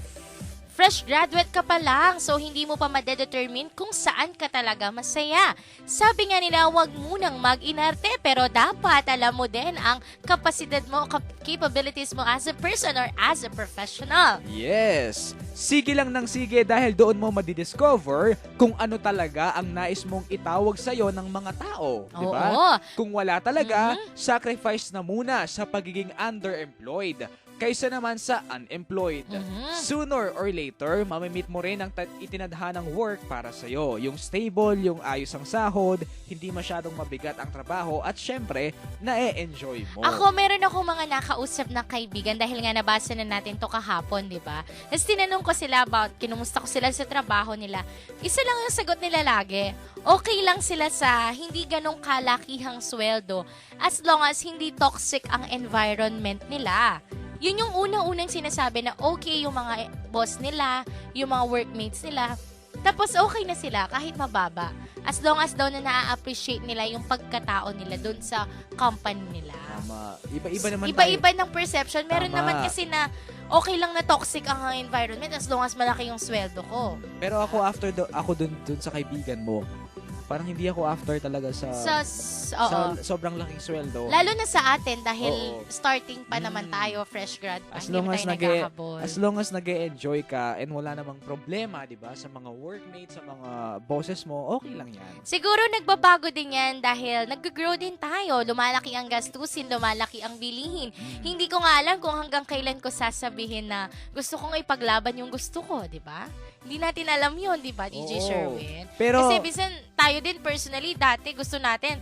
Fresh graduate ka pa lang, so hindi mo pa madedetermine kung saan ka talaga masaya. Sabi nga nila, huwag munang mag-inarte, pero dapat alam mo din ang kapasidad mo, capabilities mo as a person or as a professional. Yes! Sige lang ng sige dahil doon mo madidiscover kung ano talaga ang nais mong itawag sa'yo ng mga tao. Diba? Oo. Kung wala talaga, sacrifice na muna sa pagiging underemployed kaysa naman sa unemployed. Sooner or later, mamimit mo rin ang itinadhanang work para sa'yo. Yung stable, yung ayos ang sahod, hindi masyadong mabigat ang trabaho, at syempre, na-e-enjoy mo. Ako, meron ako mga nakausap na kaibigan dahil nga nabasa na natin to kahapon, di ba? Tapos tinanong ko sila about, kinumusta ko sila sa trabaho nila. Isa lang yung sagot nila lagi. Okay lang sila sa hindi ganong kalakihang sweldo as long as hindi toxic ang environment nila. Yun yung unang-unang sinasabi na okay yung mga boss nila, yung mga workmates nila. Tapos okay na sila kahit mababa. As long as daw na na-appreciate nila yung pagkatao nila doon sa company nila. Tama. Iba-iba naman Iba-iba ng perception. Meron Tama. naman kasi na okay lang na toxic ang environment as long as malaki yung sweldo ko. Pero ako ako dun sa kaibigan mo, parang hindi ako after talaga sa sobrang laking sweldo. Lalo na sa atin dahil Oo. starting pa naman tayo, fresh grad pa. As Hindi long pa as tayo naghahabol. as long as nag-e-enjoy ka and wala namang problema, 'di ba, sa mga workmates, sa mga bosses mo, okay lang 'yan. Siguro nagbabago din yan dahil nag-grow din tayo. Lumalaki ang gastusin, lumalaki ang bilihin. Hindi ko nga alam kung hanggang kailan ko sasabihin na gusto kong ipaglaban yung gusto ko, di ba? Hindi natin alam yun, di ba, DJ Oo. Sherwin? Pero Kasi bisan tayo din personally, dati gusto natin,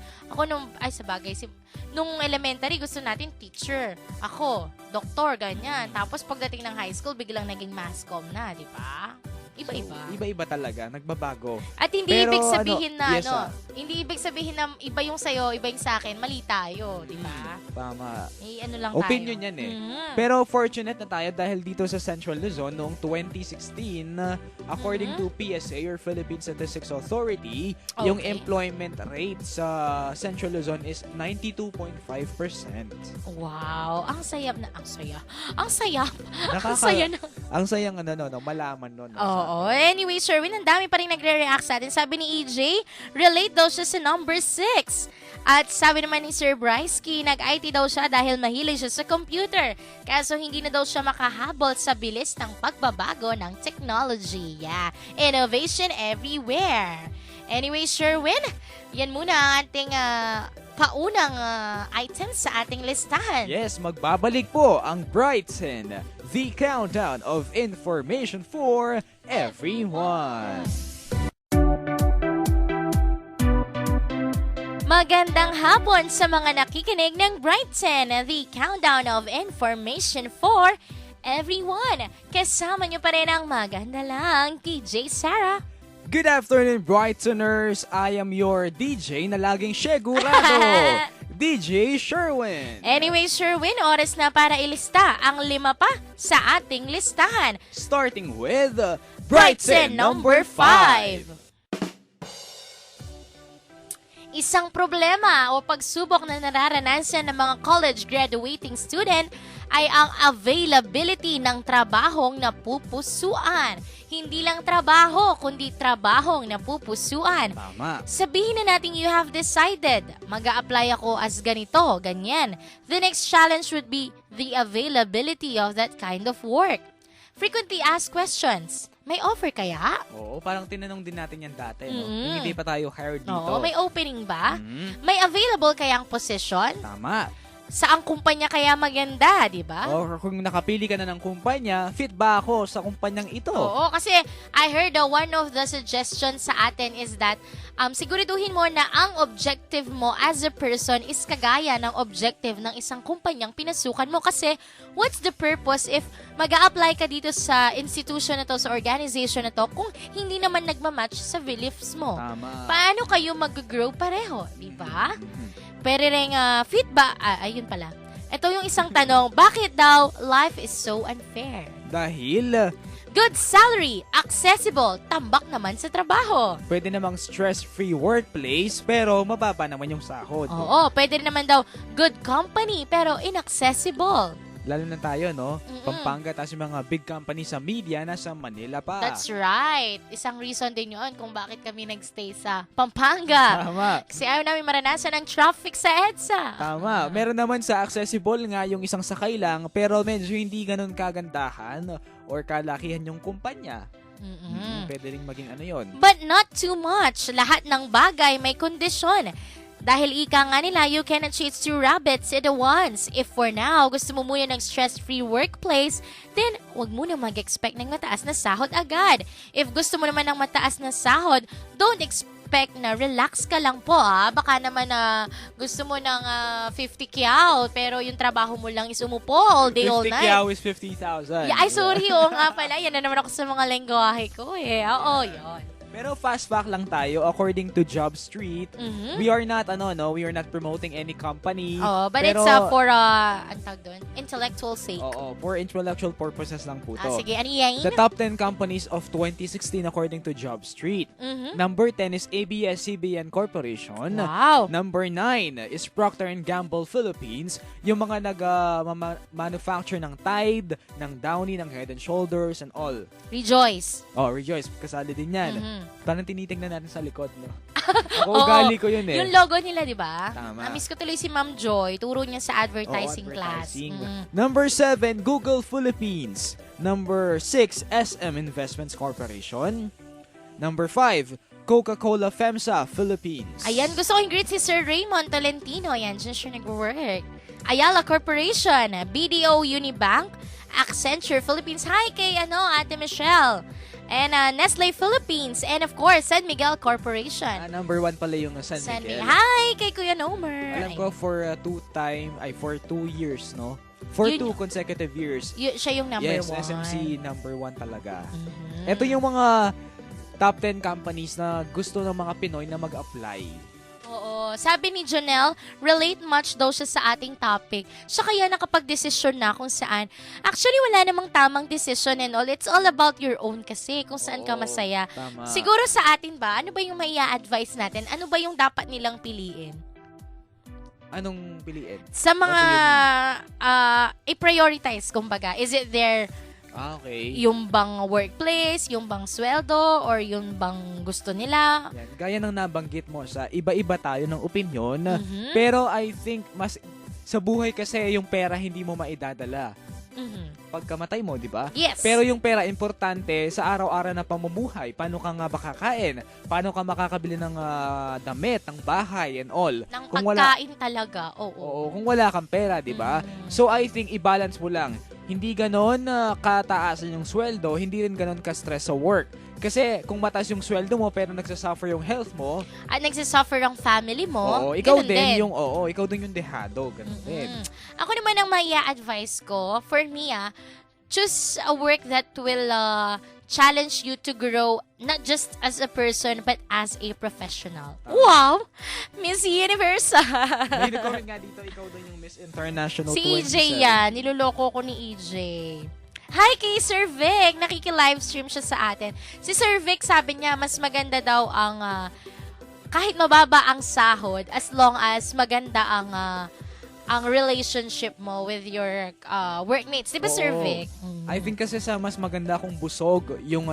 nung elementary gusto natin teacher. Ako, doktor, ganyan. Tapos pagdating ng high school, biglang naging mass comm na, di ba? Iba-iba. Iba-iba talaga, nagbabago. At hindi Pero, ibig sabihin na yes, hindi ibig sabihin na iba yung sa'yo, iba yung sa akin, mali tayo, di ba? Tama. Lang Opinion tayo. yan eh. Pero fortunate na tayo dahil dito sa Central Luzon noong 2016, according to PSA or Philippine Statistics Authority, yung Okay. employment rate sa Central Luzon is 92.5%. Wow, ang saya. Ang saya Nakaka- na. Ang sayang malaman nun. Oo. Anyway, Sherwin, ang dami pa rin nagre-react sa atin. Sabi ni EJ, relate daw siya sa number 6. At sabi naman ni Sir Bryce-Key, nag-IT daw siya dahil mahilig siya sa computer. Kaso hindi na daw siya makahabol sa bilis ng pagbabago ng technology. Yeah. Innovation everywhere. Anyway, Sherwin, yan muna ang ating paunang items sa ating listahan. Yes, magbabalik po ang Brighton, the countdown of information for everyone. Magandang hapon sa mga nakikinig ng Brighton, the countdown of information for everyone. Kasama niyo pa rin ang maganda lang, DJ Sarah. Good afternoon, Brightoners. I am your DJ na laging sigurado, DJ Sherwin. Anyway, Sherwin, oras na para ilista ang 5 pa sa ating listahan. Starting with Brighton number 5. Isang problema o pagsubok na nararanasan ng mga college graduating student ay ang availability ng trabahong napupusuan. Hindi lang trabaho, kundi trabahong napupusuan. Tama. Sabihin na natin you have decided, mag-a-apply ako as ganito, ganyan. The next challenge would be the availability of that kind of work. Frequently asked questions. May offer kaya? Oo, parang tinanong din natin yan dati, no? Mm. Kung hindi pa tayo hired dito. Oo, may opening ba? Mm. May available kayang position? Tama. Saang kumpanya kaya maganda, di ba? O kung nakapili ka na ng kumpanya, fit ba ako sa kumpanyang ito? Oo, kasi I heard one of the suggestions sa atin is that siguraduhin mo na ang objective mo as a person is kagaya ng objective ng isang kumpanyang pinasukan mo. Kasi what's the purpose if mag-a-apply ka dito sa institution na to, sa organization na to, kung hindi naman nagmamatch sa beliefs mo? Tama. Paano kayo mag-grow pareho, di ba? Mhm. Pero rin, fit ba? Ayun pala. Ito yung isang tanong, bakit daw life is so unfair? Dahil Good salary, accessible, tambak naman sa trabaho. pwede namang stress-free workplace pero mababa naman yung sahod. Oo, pwede rin naman daw good company pero inaccessible. Lalo na tayo, no? Mm-mm. Pampanga, tapos yung mga big company sa media nasa Manila pa. That's right. Isang reason din yun kung bakit kami nagstay sa Pampanga. Tama. Kasi ayaw namin maranasan ng traffic sa EDSA. Tama. Meron naman sa accessible nga yung isang sakay lang pero medyo hindi ganun kagandahan or kalakihan yung kumpanya. Pwede rin maging ano yun. But not too much. Lahat ng bagay may kondisyon. Dahil ika nga nila, you cannot chase 2 rabbits at once. If for now, gusto mo muna ng stress-free workplace, then wag muna mag-expect ng mataas na sahod agad. If gusto mo naman ng mataas na sahod, don't expect na relax ka lang po. Baka naman gusto mo ng 50 out, pero yung trabaho mo lang is umupo all day, all 50 night. kyaw is 50,000. Ay, sorry. Oo nga pala. Yan na naman ako sa mga lengguwahe ko eh. Oo, yun. Pero fast fact lang tayo, according to Job Street, we are not we are not promoting any company. Oh, but pero, it's for ang tawag doon, intellectual sake. Oo, for intellectual purposes lang po to. Sige, ano yan? The top 10 companies of 2016 according to Job Street. Number 10 is ABS-CBN Corporation. Wow. Number 9 is Procter & Gamble Philippines. Yung mga manufacture ng Tide, ng Downy, ng Head and Shoulders, and all. Rejoice. Oh, Rejoice. Kasali din yan. Parang tinitingnan natin sa likod, no? Ako, Oo, ugali ko yun eh. Yung logo nila, di ba? Tama. Na-miss ko tuloy si Ma'am Joy. Turo niya sa advertising, Oo, class. advertising. Number 7, Google Philippines. Number 6, SM Investments Corporation. Number 5, Coca-Cola FEMSA Philippines. Ayan, gusto ko yung greet si Sir Raymond Tolentino. Ayan, dyan siya nag-work. Ayala Corporation, BDO Unibank, Accenture Philippines. Hi kay Ate Michelle. And Nestle Philippines. And of course, San Miguel Corporation. Number 1 pala yung San Miguel. Hi kay Kuya Nomer. Alam ko for 2 years, no? For 2 consecutive years. Siya yung number 1. Yes, SMC number 1 talaga. Ito yung mga top 10 companies na gusto ng mga Pinoy na mag-apply. Oo. Sabi ni Jonelle, relate much daw siya sa ating topic. Siya kaya nakapag-desisyon na kung saan. Actually, wala namang tamang decision and all. It's all about your own kasi, kung saan ka masaya. Tama. Siguro sa atin ba, ano ba yung maia-advise natin? Ano ba yung dapat nilang piliin? Anong piliin? Sa mga i-prioritize, kumbaga. Is it their okay. yung bang workplace, yung bang sweldo, or yung bang gusto nila? Yan. Gaya ng nabanggit mo, sa iba-iba tayo ng opinion. Pero I think mas sa buhay kasi yung pera hindi mo maidadala. pagkamatay mo, di ba? Yes. Pero yung pera, importante sa araw-araw na pamumuhay. Paano ka nga ba kakain? Paano ka makakabili ng damit, ng bahay, and all? Ng Kung pagkain talaga. Oo, kung wala kang pera, di ba? So, I think, i-balance mo lang. Hindi ganon kataasan yung sweldo, hindi rin ganon ka-stress sa work. Kasi kung mataas yung sweldo mo pero nagsasuffer yung health mo, At nagsasuffer ang family mo, ikaw ganun din ikaw din yung dehado, ganun din. Ako naman ang maia-advise ko, for me choose a work that will challenge you to grow not just as a person but as a professional. Wow! Miss Universe! May nag-comment nga dito, ikaw din yung Miss International Si 27. EJ yan. Niloloko ko ni EJ. Hi kay Sir Vic! Nakiki-livestream siya sa atin. Si Sir Vic sabi niya, mas maganda daw ang kahit mababa ang sahod as long as maganda ang relationship mo with your workmates. Di ba, Sir Oo. Vic? I think kasi sa mas maganda kung busog yung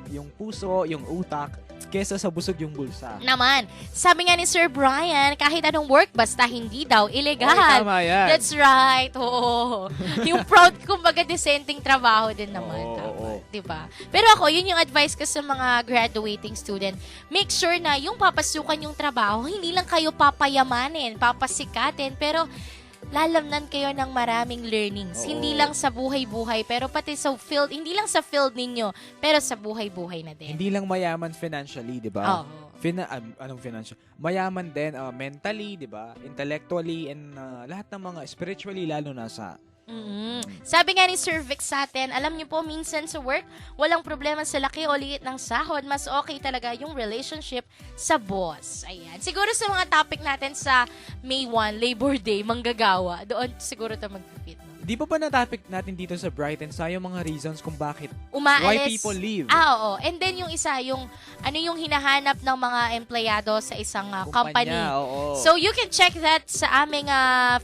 yung puso, yung utak, kesa sa busog yung bulsa. Naman. Sabi nga ni Sir Brian, kahit anong work, basta hindi daw illegal. Oy, tama yan. That's right. Oo. Yung proud, kumbaga, dissenting trabaho din naman. Oo, Tama. oo. Diba? Pero ako, yun yung advice ko sa mga graduating student. Make sure na yung papasukan yung trabaho, hindi lang kayo papayamanin, papasikatin, pero lalamnan kayo ng maraming learnings. Oo. Hindi lang sa buhay-buhay, pero pati sa field, hindi lang sa field ninyo, pero sa buhay-buhay na din. Hindi lang mayaman financially, di ba? Oo. Anong financial? Mayaman din mentally, di ba? Intellectually, and lahat ng mga spiritually, lalo na sa Sabi nga ni Sir Vic sa atin, alam niyo po, minsan sa work, walang problema sa laki o liit ng sahod. Mas okay talaga yung relationship sa boss. Ayan. Siguro sa mga topic natin sa May 1, Labor Day, manggagawa, doon siguro ito mag-fit. Di ba na-topic natin dito sa Bright and Sa yung mga reasons kung bakit why Umaalis. people leave? Oo. And then yung isa, yung ano yung hinahanap ng mga empleyado sa isang company. Kumpanya, oo. So you can check that sa aming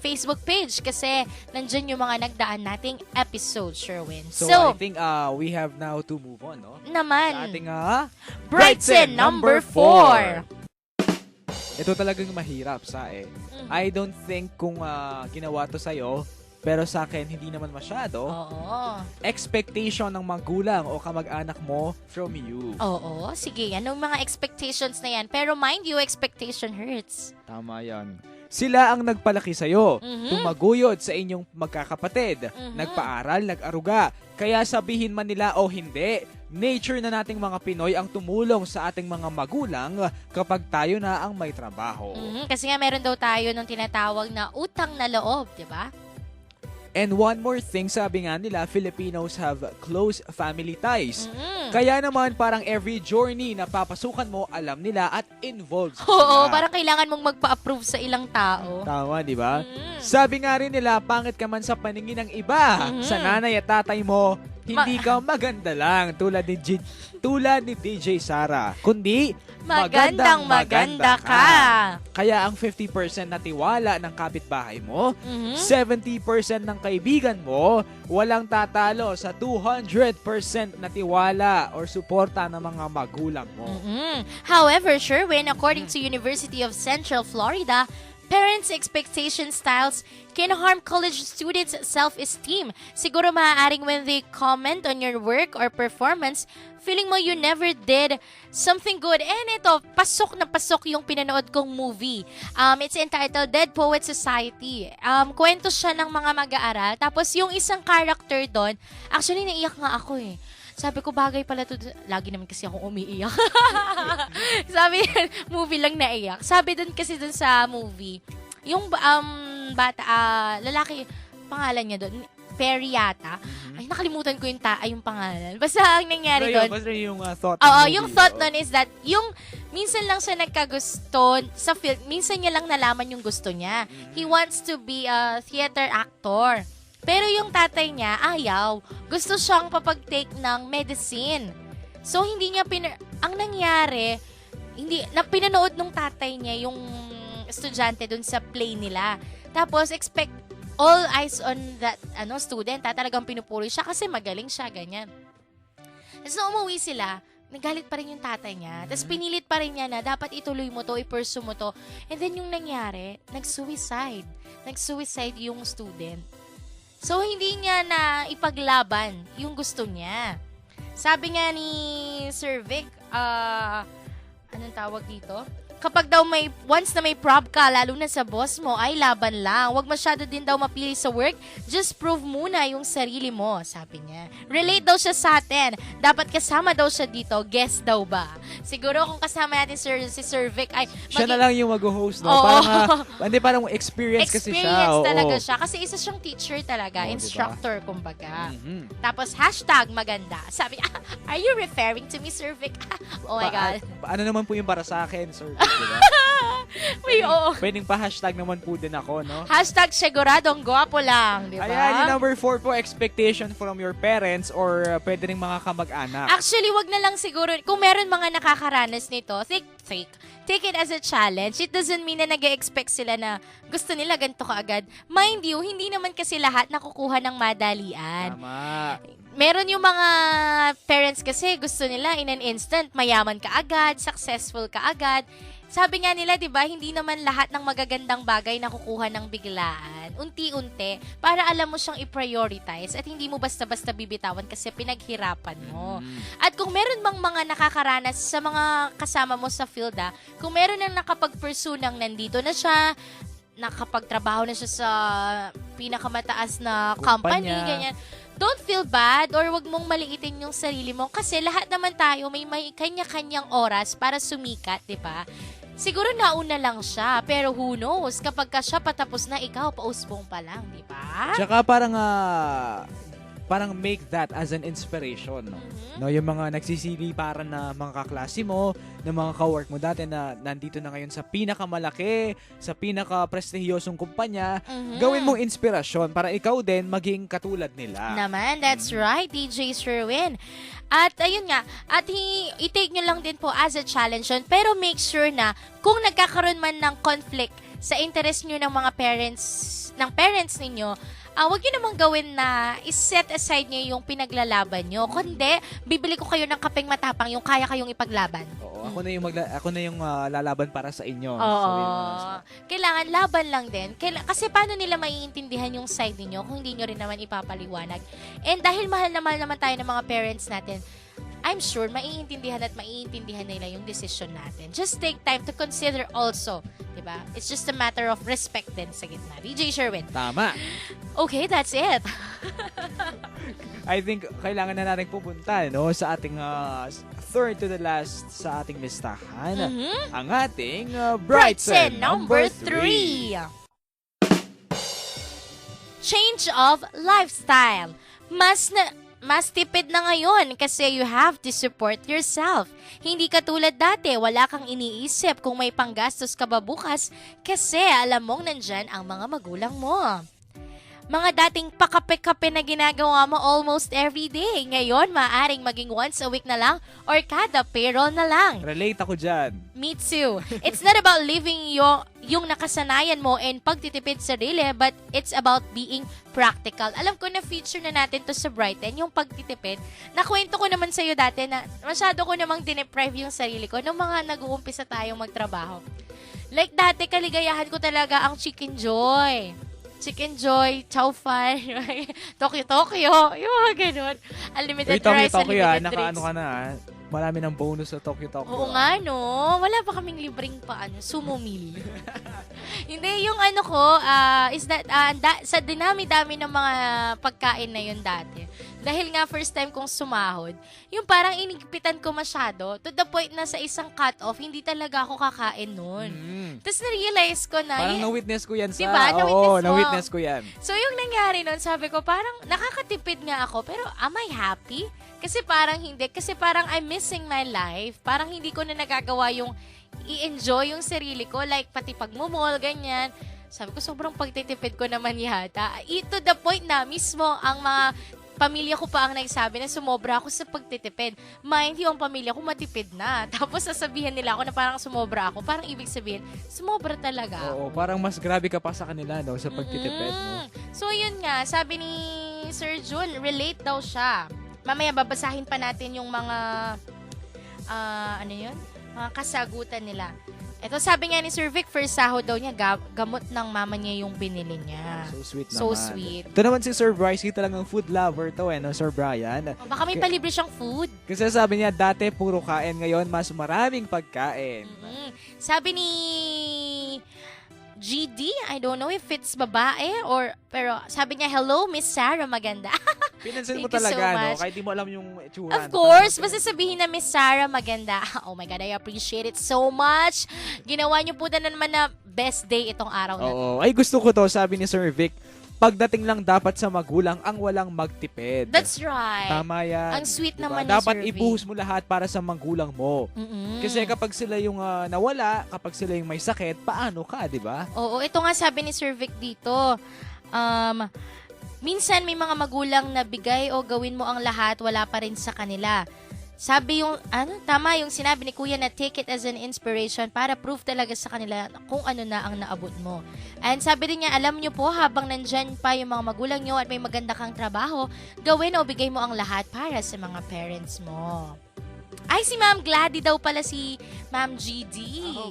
Facebook page kasi nandyan yung mga nagdaan nating episode, Sherwin. So I think we have now to move on, no? Naman. Sa ating Brightsen number 4. Ito talagang mahirap I don't think kung ginawa to sa'yo, pero sa akin, hindi naman masyado. Oo. Expectation ng magulang o kamag-anak mo from you. Oo. Sige, anong mga expectations na yan? Pero mind you, expectation hurts. Tama yan. Sila ang nagpalaki sa'yo. Mhm. Tumaguyod sa inyong magkakapatid. Mhm. Nagpaaral, nag-aruga. Kaya sabihin man nila o hindi, nature na nating mga Pinoy ang tumulong sa ating mga magulang kapag tayo na ang may trabaho. Kasi nga meron daw tayo ng tinatawag na utang na loob, di ba? And one more thing, sabi nga nila, Filipinos have close family ties. Mhm. Kaya naman parang every journey na papasukan mo, alam nila at involved sila. Oo, parang kailangan mong magpa-approve sa ilang tao. Tama, di ba? Mhm. Sabi nga rin nila, pangit ka man sa paningin ng iba. Mhm. Sa nanay at tatay mo, hindi ka maganda lang tulad ni DJ Sara. Kundi, Magandang maganda ka. Kaya ang 50% na tiwala ng kapitbahay mo, Mhm. 70% ng kaibigan mo, walang tatalo sa 200% na tiwala or suporta ng mga magulang mo. However, Sherwin, according to University of Central Florida, parents' expectation styles can harm college students' self-esteem. Siguro maaaring when they comment on your work or performance, feeling mo you never did something good. And ito, pasok na pasok yung pinanood kong movie. It's entitled Dead Poet Society. Kwento siya ng mga mag-aaral. Tapos yung isang character doon, actually naiyak nga ako eh. Sabi ko, bagay pala to. Lagi naman kasi akong umiiyak. Sabi, movie lang naiyak. Sabi dun kasi dun sa movie, yung bata, lalaki, pangalan niya dun, Perry yata. Ay, nakalimutan ko yung pangalan. Basta ang nangyari doon. Basta yung thought. Oo, movie. yung thought nun is that, yung minsan lang siya nagkagusto sa film, minsan niya lang nalaman yung gusto niya. He wants to be a theater actor. Pero yung tatay niya, ayaw. Gusto siyang papag-take ng medicine. So, hindi niya ang nangyari, pinanood nung tatay niya yung estudyante dun sa play nila. Tapos, all eyes on that student. Talagang pinupuri siya kasi magaling siya, ganyan. Tapos nung umuwi sila, nagalit pa rin yung tatay niya. Tapos pinilit pa rin niya na dapat ituloy mo to, i-pursue mo to. And then yung nangyari, nag-suicide. Nag-suicide yung student. So, hindi niya na ipaglaban yung gusto niya. Sabi nga ni Sir Vic, anong tawag dito? Kapag daw once na may prob ka, lalo na sa boss mo, ay laban lang. Huwag masyado din daw mapili sa work. Just prove muna yung sarili mo, sabi niya. Relate daw siya sa atin. Dapat kasama daw siya dito. Guess daw ba? Siguro kung kasama natin si Sir Vic, ay... Siya na lang yung mag-host, no? Oo. Parang experience kasi siya. Experience talaga Oo. siya. Kasi isa siyang teacher talaga. Oo, Instructor, kumbaga. Mhm. Tapos, hashtag maganda. Sabi, are you referring to me, Sir Vic? Oh my God. Ano naman po yung para sa akin, sir? Diba? May oo. Pwedeng pa-hashtag naman po din ako, no? Hashtag siguradong gwapo lang, di ba? Ayan, yung number 4 po, expectation from your parents or pwede rin mga kamag-anak. Actually, wag na lang siguro, kung meron mga nakakaranas nito, take it as a challenge. It doesn't mean na nag-expect sila na gusto nila ganito kaagad. Mind you, hindi naman kasi lahat nakukuha ng madalian. Tama. Meron yung mga parents kasi gusto nila in an instant, mayaman ka agad, successful ka agad. Sabi nga nila, 'di ba, hindi naman lahat ng magagandang bagay nakukuha ng biglaan. Unti-unti para alam mo siyang i-prioritize at hindi mo basta-basta bibitawan kasi pinaghirapan mo. At kung meron mang mga nakakaranas sa mga kasama mo sa field, kung meron nang nakapag-pursue nang nandito na siya, nakapagtrabaho na siya sa pinakamataas na company, Kumpanya. ganyan. Don't feel bad or wag mong maliitin yung sarili mo kasi lahat naman tayo may kanya-kanyang oras para sumikat, di ba? Siguro nauna lang siya, pero who knows, kapag ka siya patapos na, ikaw, pausbong pa lang, di ba? Tsaka parang make that as an inspiration, no? No, yung mga nagsisiliparan na mga kaklase mo, na mga ka-work mo dati na nandito na ngayon sa pinakamalaki, sa pinaka-prestihiyosong kumpanya, gawin mong inspirasyon para ikaw din maging katulad nila. Naman, that's right, DJ Sherwin. At ayun nga, at i-take nyo lang din po as a challenge yun, pero make sure na kung nagkakaroon man ng conflict sa interest nyo ng mga parents ninyo, wag nyo namang gawin na i-set aside nyo yung pinaglalaban nyo. Kundi, bibili ko kayo ng kapeng matapang yung kaya kayong ipaglaban. Oo, ako na yung lalaban para sa inyo. Oo. Sabihin mo. Kailangan laban lang din. Kasi paano nila maiintindihan yung side ninyo kung hindi nyo rin naman ipapaliwanag? And dahil mahal na mahal naman tayo ng mga parents natin, I'm sure maiintindihan nila yung decision natin. Just take time to consider also, diba? It's just a matter of respect din sa gitna. DJ Sherwin. Tama. Okay, that's it. I think kailangan na natin pupunta, no, sa ating third to the last sa ating listahan. Ang ating Brightsen number 3. Change of lifestyle. Mas tipid na ngayon kasi you have to support yourself. Hindi katulad dati, wala kang iniisip kung may panggastos ka ba bukas kasi alam mong nandyan ang mga magulang mo. Mga dating pakape-kape na ginagawa mo almost every day. Ngayon, maaaring maging once a week na lang or kada payroll na lang. Relate ako dyan. Me too. It's not about living yung nakasanayan mo and pagtitipid sarili, but it's about being practical. Alam ko na feature na natin to sa Brighten, yung pagtitipid. Nakwento ko naman sa'yo dati na masyado ko namang dineprive yung sarili ko nung mga nag-uumpisa tayong magtrabaho. Like dati, kaligayahan ko talaga ang Chicken Joy. Chicken Joy, Chow Fan, Tokyo, yung mga ganun. Unlimited rice, Tokyo, unlimited nakaano drinks. ka na, marami ng bonus sa Tokyo. Oo nga, no? Wala pa kaming libreng sumo meal. Hindi, yung ano ko, is that, sa dinami-dami ng mga pagkain na yun dati, dahil nga first time kong sumahod, yung parang inigpitan ko masyado, to the point na sa isang cut-off, hindi talaga ako kakain nun. Tapos na-realize ko na, Parang na-witness ko yan sa... Diba? Oo, Na-witness mo. na-witness ko yan. So, yung nangyari nun, sabi ko, parang nakakatipid nga ako, pero am I happy? Kasi parang hindi. Kasi parang I'm missing my life. Parang hindi ko na nagagawa yung i-enjoy yung sarili ko. Like, pati pagmumol, ganyan. Sabi ko, sobrang pagtitipid ko naman yata. To the point na mismo ang mga pamilya ko pa ang nagsabi na sumobra ako sa pagtitipid. Mind you, ang pamilya ko matipid na. Tapos sasabihin nila ako na parang sumobra ako. Parang ibig sabihin, sumobra talaga. Oo, parang mas grabe ka pa sa kanila, no, sa pagtitipid, no? So, yun nga, sabi ni Sir Jun, relate daw siya. Mamaya babasahin pa natin yung mga, mga kasagutan nila. Ito sabi nga ni Sir Vic, first sahod daw niya, gamot ng mama niya yung binili niya. So sweet naman. So sweet. Ito naman si Sir Bryce, kita lang ang food lover to no, Sir Brian. Baka may palibre siyang food. Kasi sabi niya, dati puro kain, ngayon mas maraming pagkain. Sabi ni GD, I don't know if it's babae or, pero sabi niya, hello, Miss Sarah, maganda. Pinansin mo Thank you so talaga, no? much. Kahit di mo alam yung itsura. Of course, basta sabihin na Miss Sarah, maganda. Oh my God, I appreciate it so much. Ginawa niyo po na naman na best day itong araw na to. Oo. Ay, gusto ko to, sabi ni Sir Vic, pagdating lang dapat sa magulang ang walang magtipid. That's right. Tama yan. Ang sweet Diba? naman ni Dapat Sir Vic. ibuhos mo lahat para sa magulang mo. Kasi kapag sila yung nawala, kapag sila yung may sakit, paano ka, di ba? Oo, ito nga sabi ni Sir Vic dito. Minsan may mga magulang na bigay o gawin mo ang lahat, wala pa rin sa kanila. Sabi yung, tama yung sinabi ni Kuya na take it as an inspiration para proof talaga sa kanila kung ano na ang naabot mo. And sabi din niya, alam niyo po, habang nandyan pa yung mga magulang niyo at may maganda kang trabaho, gawin o bigay mo ang lahat para sa mga parents mo. Ay, si Ma'am Gladdy daw pala si Ma'am GD.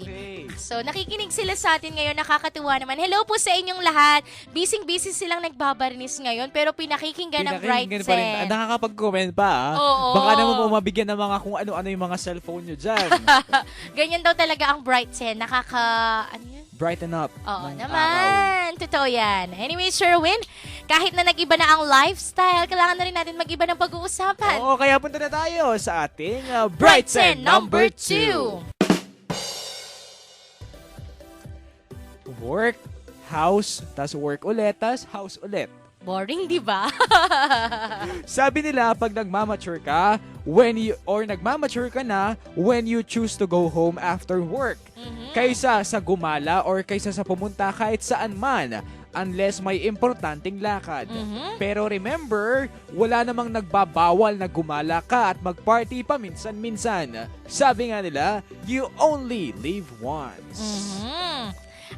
Okay. So, nakikinig sila sa atin ngayon. Nakakatuwa naman. Hello po sa inyong lahat. Busy-busy silang nagbabarnis ngayon, pero pinakikinggan ng Bright pa rin. Sen. Nakakapag-comment pa, ah. Oo. Baka naman po mabigyan ng mga kung ano-ano yung mga cellphone nyo dyan. Ganyan daw talaga ang Bright Sen. Ano yun? Brighten up. Oo ng naman. Totoo yan. Anyway, Sherwin, kahit na nag-iba na ang lifestyle, kailangan na rin natin mag-iba ng pag-uusapan. Oo, kaya punta na tayo sa ating Bright Sen number 2. Work, house, tas work ulit, tas house ulit. Boring, di ba? Sabi nila, pag nagmamature ka, nagmamature ka na when you choose to go home after work. Kaysa sa gumala or kaysa sa pumunta kahit saan man, unless may importanteng lakad. Pero remember, wala namang nagbabawal na gumala ka at magparty pa minsan-minsan. Sabi nga nila, you only live once.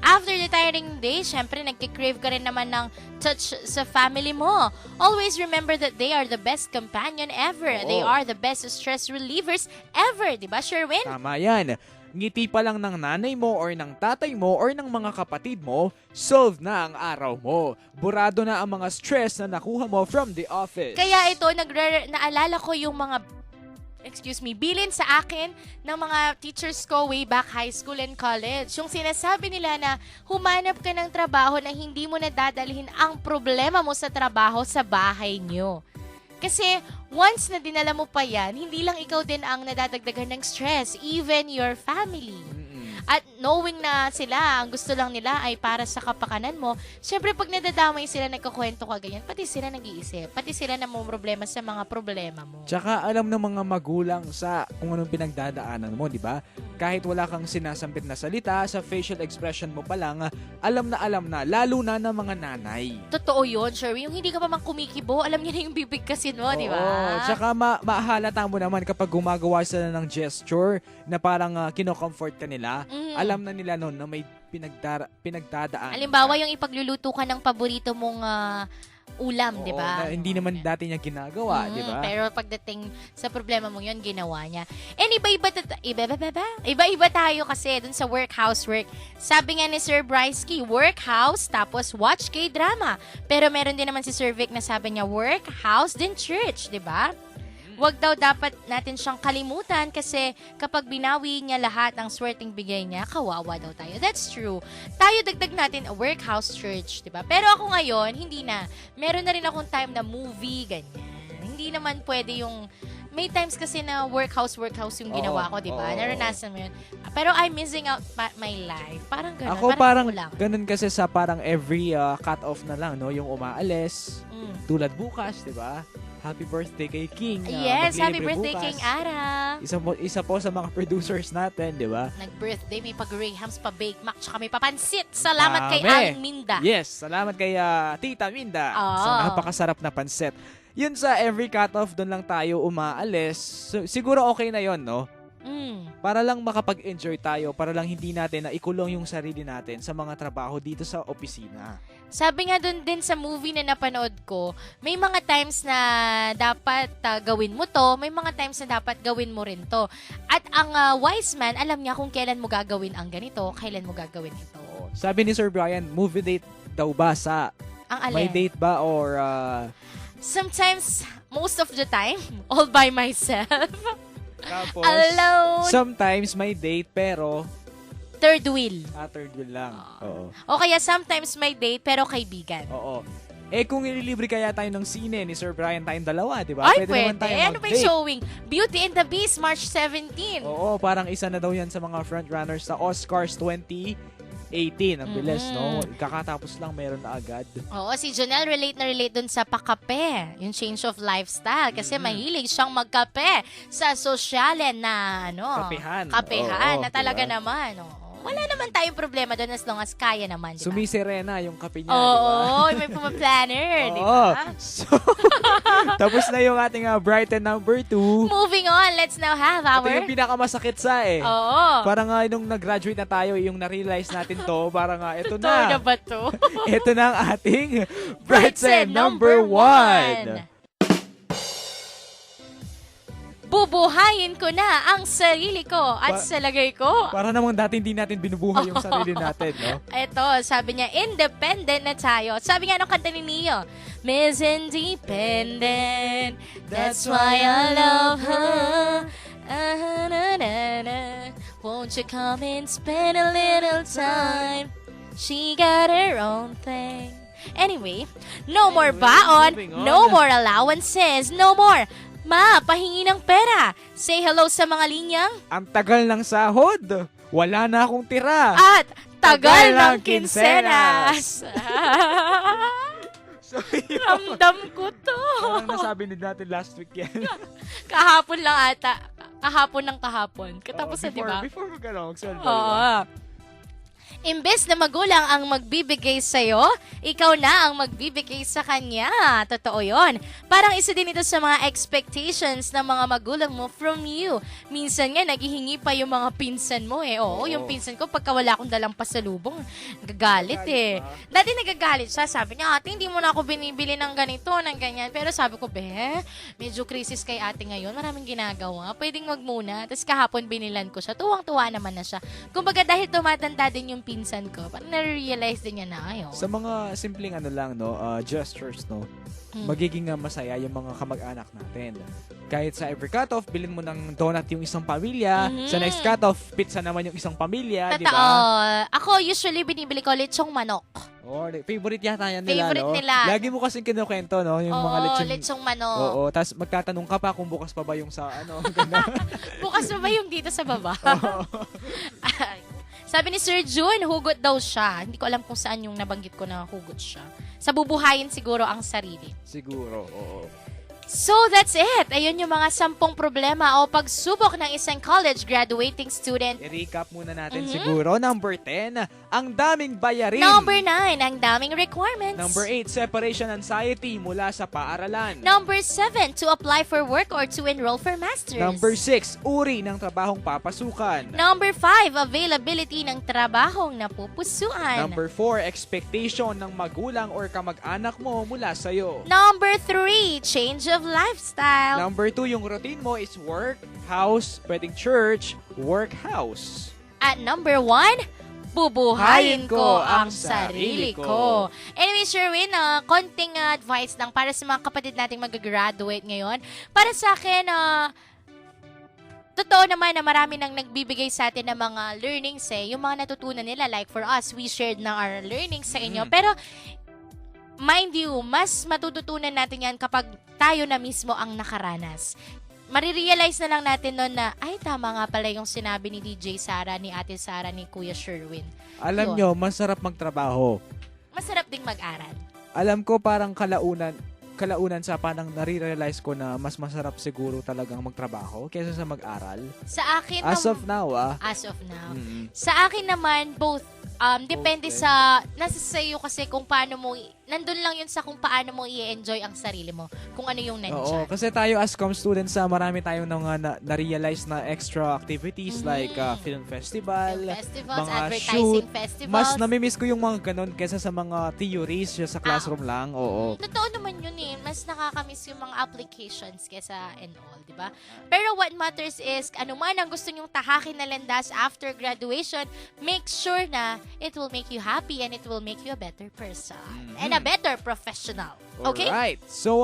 After the tiring day, syempre nagkikrave ka rin naman ng touch sa family mo. Always remember that they are the best companion ever. Oo. They are the best stress relievers ever. Diba, Sherwin? Tama yan. Ngiti pa lang ng nanay mo or ng tatay mo or ng mga kapatid mo, solve na ang araw mo. Burado na ang mga stress na nakuha mo from the office. Kaya ito, naalala ko yung mga bilin sa akin ng mga teachers ko way back high school and college. Yung sinasabi nila na humanap ka ng trabaho na hindi mo nadadalhin ang problema mo sa trabaho sa bahay nyo. Kasi once na dinala mo pa yan, hindi lang ikaw din ang nadadagdagan ng stress, even your family. At knowing na sila, ang gusto lang nila ay para sa kapakanan mo, syempre pag nadadamay sila, nagkukwento ka ganyan, pati sila nag-iisip, pati sila na mo problema sa mga problema mo. Tsaka alam ng mga magulang sa kung anong pinagdadaanan mo, di ba? Kahit wala kang sinasampit na salita, sa facial expression mo pa lang, alam na, lalo na ng mga nanay. Totoo yun, Sherwin. Yung hindi ka pa mang kumikibo, alam niya na yung bibigkasin mo, di ba? Oo. Tsaka mahalata mo naman kapag gumagawa sila ng gesture na parang kinocomfort ka nila, alam na nila noon na may pinagdadaan. Halimbawa, yung ipagluluto ka ng paborito mong ulam, di ba? Hindi naman dati niya ginagawa, di ba? Pero pagdating sa problema mo yun, ginawa niya. And iba-iba tayo kasi dun sa workhouse work. Sabi nga ni Sir Bryce, workhouse, tapos watch K-drama. Pero meron din naman si Sir Vic na sabi niya, workhouse, then church, di ba? Wag daw dapat natin siyang kalimutan kasi kapag binawi niya lahat ng swerteng bigay niya, kawawa daw tayo. That's true. Tayo dagdag natin a workhouse church, di ba? Pero ako ngayon, hindi na. Meron na rin akong time na movie, ganyan. Hindi naman pwede yung... May times kasi na workhouse yung ginawa ko, di ba? Naranasan mo yun. Pero I'm missing out my life. Parang ganun. Ako parang kulang. ganun kasi sa parang every cut-off na lang, no? Yung umaalis, tulad bukas, di ba? Happy birthday kay King. Yes, happy maglilibre birthday bukas. King Ara. Isa po sa mga producers natin, di ba? Nag-birthday, may pa-Grahams, pa-Bake Mac, tsaka may papansit. Salamat kay Dami. Aling Minda. Yes, salamat kay Tita Minda sa napakasarap na pansit. Yun sa every cut-off, doon lang tayo umaalis. So, siguro okay na yon, no? Para lang makapag-enjoy tayo, para lang hindi natin na ikulong yung sarili natin sa mga trabaho dito sa opisina. Sabi nga dun din sa movie na napanood ko, may mga times na dapat gawin mo to, may mga times na dapat gawin mo rin to. At ang wise man, alam niya kung kailan mo gagawin ang ganito, kailan mo gagawin ito. Sabi ni Sir Brian, movie date daw ba sa... Ang alin? May date ba or... Sometimes, most of the time, all by myself. Tapos, alone. sometimes may date pero... Third wheel. Third wheel lang. Oo. O kaya sometimes may date pero kaibigan. Oo. Kung ililibre kaya tayo ng sine ni Sir Brian tayong dalawa, di ba? Ay, pwede. naman tayo Ano ba yung mag-date. showing? Beauty and the Beast, March 17. Oo, parang isa na daw yan sa mga frontrunners sa Oscars 2018. Ang bilis, no? Kakatapos lang, meron na agad. Oo, si Jonelle relate na relate dun sa pakape, yung change of lifestyle. Kasi mahilig siyang magkape sa sosyalen na, Kapehan. Kapehan, Oo, na talaga diba? naman. Wala naman tayong problema doon as long as kaya naman, di ba? Sumiserena yung kape niya, Oo, di ba? may pumaplanner, di Oo. ba? So, tapos na yung ating Brighton number 2. Moving on, let's now have Ito our... yung pinakamasakit sa Oo. Parang nung nag-graduate na tayo, yung na-realize natin to, parang ito Totoo na na. ba to? Ito na ang ating Brightsen number 1. Bubuhayin ko na ang sarili ko at sa lagay ko. Para namang dati hindi natin binubuhay yung sarili natin, no? Ito, sabi niya, independent na tayo. Sabi nga nung kanta ni Neo, Miss Independent, that's why I love her. Won't you come and spend a little time? She got her own thing. Anyway, no more baon, moving on. no more allowances, no more pahingi ng pera. Say hello sa mga linyang. Ang tagal ng sahod. Wala na akong tira. At tagal ng kinsenas. kinsenas. So, Ramdam ko to. parang nasabi din natin last week yan. Kahapon lang ata. Kahapon ng kahapon. Katapos na, di ba? Before mag-sweldo. Oo. Imbes na magulang ang magbibigay sa'yo, ikaw na ang magbibigay sa kanya. Totoo yon. Parang isa din ito sa mga expectations ng mga magulang mo from you. Minsan nga, naghihingi pa yung mga pinsan mo eh. Oo, yung pinsan ko, pagka wala akong dalang pasalubong, gagalit eh. Dati nagagalit siya. Sabi niya, ate, hindi mo na ako binibili ng ganito, ng ganyan. Pero sabi ko, medyo crisis kay ate ngayon. Maraming ginagawa. Pwedeng wag muna. Tapos kahapon binilan ko siya. Tuwang-tuwa naman na siya. Kumbaga, dahil tumatanda din yung pinsan ko, parang na-realize din niya na ayaw. Sa mga simpleng gestures, magiging masaya yung mga kamag-anak natin. Kahit sa every cut-off, bilhin mo ng donut yung isang pamilya. Sa next cut-off, pizza naman yung isang pamilya. Di Totoo. ba? Ako, usually, binibili ko lechong manok. Favorite yata yan nila, Favorite no? nila. Lagi mo kasing kinukwento, no? Yung mga lechong manok. Oo, tapos magtatanong ka pa kung bukas pa ba yung sa Bukas pa ba yung dito sa baba? Oo. Sabi ni Sir June, hugot daw siya. Hindi ko alam kung saan yung nabanggit ko na hugot siya. Sa bubuhayin siguro ang sarili. Siguro, oo. So, that's it. Ayun yung mga 10 problema o pagsubok ng isang college graduating student. I-recap muna natin siguro. Number 10, ang daming bayarin. Number 9, ang daming requirements. Number 8, separation anxiety mula sa paaralan. Number 7, to apply for work or to enroll for masters. Number 6, uri ng trabahong papasukan. Number 5, availability ng trabahong napupusuan. Number 4, expectation ng magulang or kamag-anak mo mula sa'yo. Number 3, change of lifestyle. Number 2, yung routine mo is work, house, pwedeng church, work, house. At number 1, bubuhayin ko ang sarili ko. Anyway, Sherwin, konting advice lang para sa mga kapatid nating mag-graduate ngayon. Para sa akin, totoo naman na marami nang nagbibigay sa atin ng mga learnings yung mga natutunan nila. Like for us, we shared na our learnings sa inyo. Pero, mind you, mas matututunan natin yan kapag tayo na mismo ang nakaranas. Marirealize na lang natin noon na, ay, tama nga pala yung sinabi ni DJ Sara, ni Ate Sara, ni Kuya Sherwin. Alam nyo, masarap magtrabaho. Masarap ding mag-aral. Alam ko parang kalaunan sa panang nare-realize ko na mas masarap siguro talagang magtrabaho kaysa sa mag-aral. Sa akin, As of now, As of now. Mm. Sa akin naman, both. Depende Both, sa, nasa sa'yo kasi kung paano mo nandun lang yun sa kung paano mo i-enjoy ang sarili mo. Kung ano yung Oo, nandyan. kasi tayo as com students, marami tayong na-realize na extra activities like film festival, Festivals, mga advertising shoot. festivals. Mas namimiss ko yung mga ganun kaysa sa mga theories sa classroom lang. Oo. Totoo naman yun eh. Mas nakakamiss yung mga applications kesa and all, di ba? Pero what matters is, ano man ang gusto nyong tahakin na landas after graduation, make sure na it will make you happy and it will make you a better person. And a better professional. Okay? Alright. So,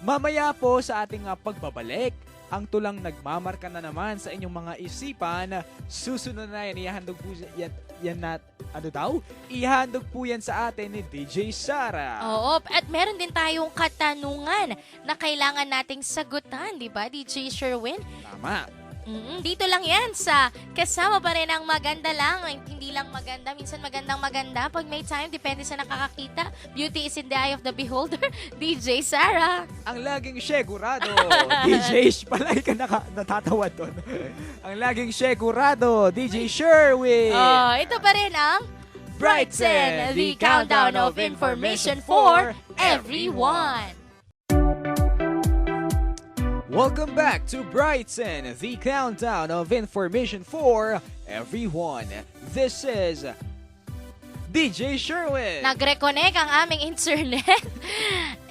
mamaya po sa ating pagbabalik, ang tulang nagmamarka na naman sa inyong mga isipan. Susunod na yan, ihandog po ihandog po yan sa atin ni DJ Sara. Oo, at meron din tayong katanungan na kailangan nating sagutan, di ba, DJ Sherwin? Tama. Dito lang yan sa kasama pa rin ang maganda lang. Hindi lang maganda, minsan magandang-maganda. Pag may time, depende sa nakakakita. Beauty is in the eye of the beholder. DJ Sara. Ang laging sigurado. DJ palagi ka natatawa doon. Ang laging sigurado. DJ Sherwin. Oh, ito pa rin ang Brighton, the countdown of information for everyone. Welcome back to Brighton, the countdown of information for everyone. This is DJ Sherwin. Nag-reconnect ang aming internet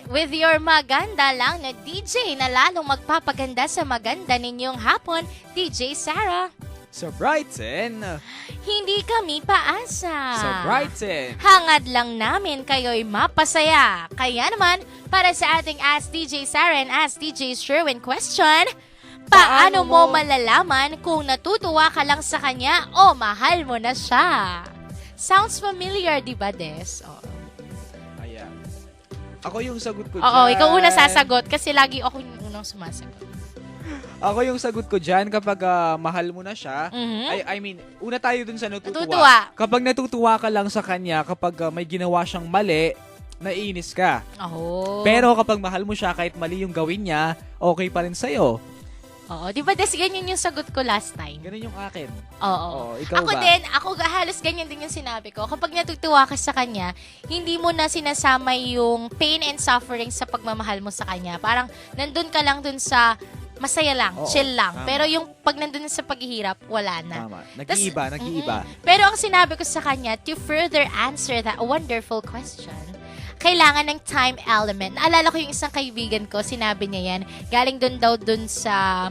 with your maganda lang na DJ na lalong magpapaganda sa maganda ninyong hapon, DJ Sara. Sa Brighton, Hindi kami paasa. sa Brighton, Hangad lang namin kayo'y mapasaya. Kaya naman, para sa ating Ask DJ Sara and Ask DJ Sherwin question, paano mo malalaman kung natutuwa ka lang sa kanya o mahal mo na siya? Sounds familiar, di ba, Des? Oo. ayan. Ako yung sagot ko Oo, dyan. ikaw una sasagot kasi lagi ako yung unang sumasagot. Ako yung sagot ko dyan kapag mahal mo na siya. Mhm. I mean, una tayo dun sa natutuwa. Natutuwa. Kapag natutuwa ka lang sa kanya, kapag may ginawa siyang mali, naiinis ka. Oh. Pero kapag mahal mo siya, kahit mali yung gawin niya, okay pa rin sa'yo. Oo, di ba, Des, ganyan yung sagot ko last time? Ganun yung akin. Oo. Ikaw Ako ba? din, halos ganyan din yung sinabi ko. Kapag natutuwa ka sa kanya, hindi mo na sinasama yung pain and suffering sa pagmamahal mo sa kanya. Parang nandun ka lang dun sa masaya lang, Oo, chill lang. tama. Pero yung pag nandun sa paghihirap, wala na. Tama. Nag-iiba. Pero ang sinabi ko sa kanya, to further answer that wonderful question, kailangan ng time element. Naalala ko yung isang kaibigan ko, sinabi niya yan, galing dun sa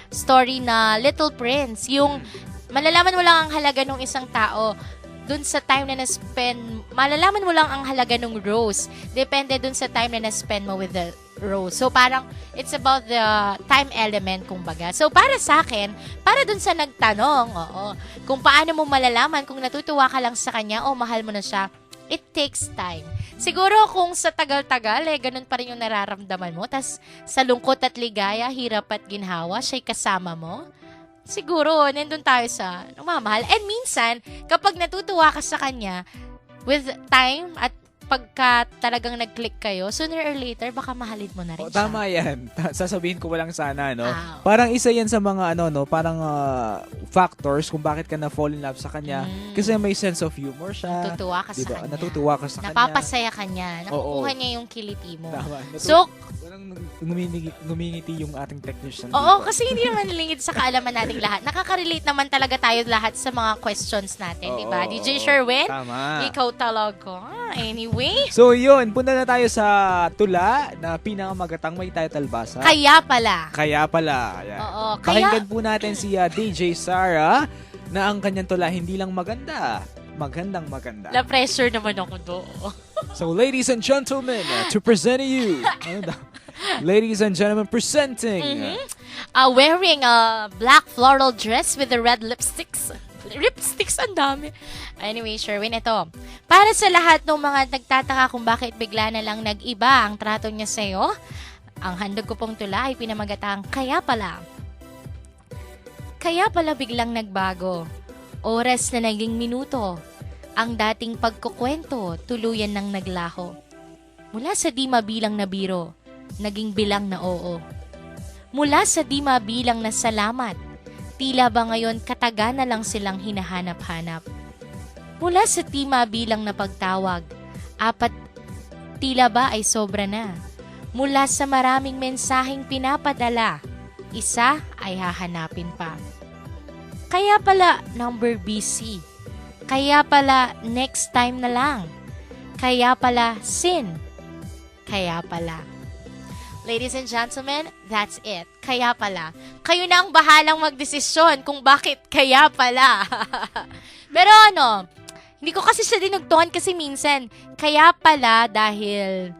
story na Little Prince. Yung malalaman mo lang ang halaga ng isang tao dun sa time na na-spend, malalaman mo lang ang halaga ng rose. Depende dun sa time na na-spend mo with the rose. So, parang, it's about the time element, kumbaga. So, para sa akin, para dun sa nagtanong, kung paano mo malalaman kung natutuwa ka lang sa kanya o mahal mo na siya, it takes time. Siguro kung sa tagal-tagal, ganun pa rin yung nararamdaman mo. Tas sa lungkot at ligaya, hirap at ginhawa, siya'y kasama mo. Siguro, nandun tayo sa mamahal. And minsan, kapag natutuwa ka sa kanya, with time at pagka talagang nag-click kayo, sooner or later, baka mahalin mo na rin siya. Tama yan. Sasabihin ko walang sana, no? Ah. Parang isa yan sa mga, parang factors kung bakit ka na-fall in love sa kanya. Kasi may sense of humor siya. Natutuwa ka sa Diba? kanya. Natutuwa ka sa kanya. Napapasaya ka niya. Nakukuha Oo. niya yung kiliti mo. Tama. So, Walang ngumingiti yung ating technician. oo, dito. kasi hindi naman lingid sa kaalaman nating lahat. Nakaka-relate naman talaga tayo lahat sa mga questions natin, di ba? Oo, DJ oo. Sherwin, Tama. ikaw talaga. Anyway, So yun, punta na tayo sa tula na pinakamagatang may title basa. kaya pala. Kaya pala. Ayan. Oo, Pakinggan po natin si DJ Sara na ang kanyang tula hindi lang maganda, magandang maganda. Na-pressure naman ako doon. So ladies and gentlemen, to present you, ladies and gentlemen, presenting Wearing a black floral dress with the red lipsticks. Lipsticks, ang dami. Anyway, Sherwin, ito. Para sa lahat ng mga nagtataka kung bakit bigla na lang nag-iba ang trato niya sa'yo, ang handog ko pong tula ay pinamagatang kaya pala. Kaya pala biglang nagbago. Oras na naging minuto. Ang dating pagkukwento, tuluyan ng naglaho. Mula sa di mabilang na biro, naging bilang na oo. Mula sa di mabilang na salamat, tila ba ngayon kataga na lang silang hinahanap-hanap. Mula sa di mabilang na pagtawag, tila ba ay sobra na. Mula sa maraming mensaheng pinapadala, isa ay hahanapin pa. Kaya pala number busy. Kaya pala next time na lang. Kaya pala sin. Kaya pala. Ladies and gentlemen, that's it. Kaya pala. Kayo na ang bahalang magdesisyon kung bakit kaya pala. Pero hindi ko kasi siya dinugtungan kasi minsan, kaya pala dahil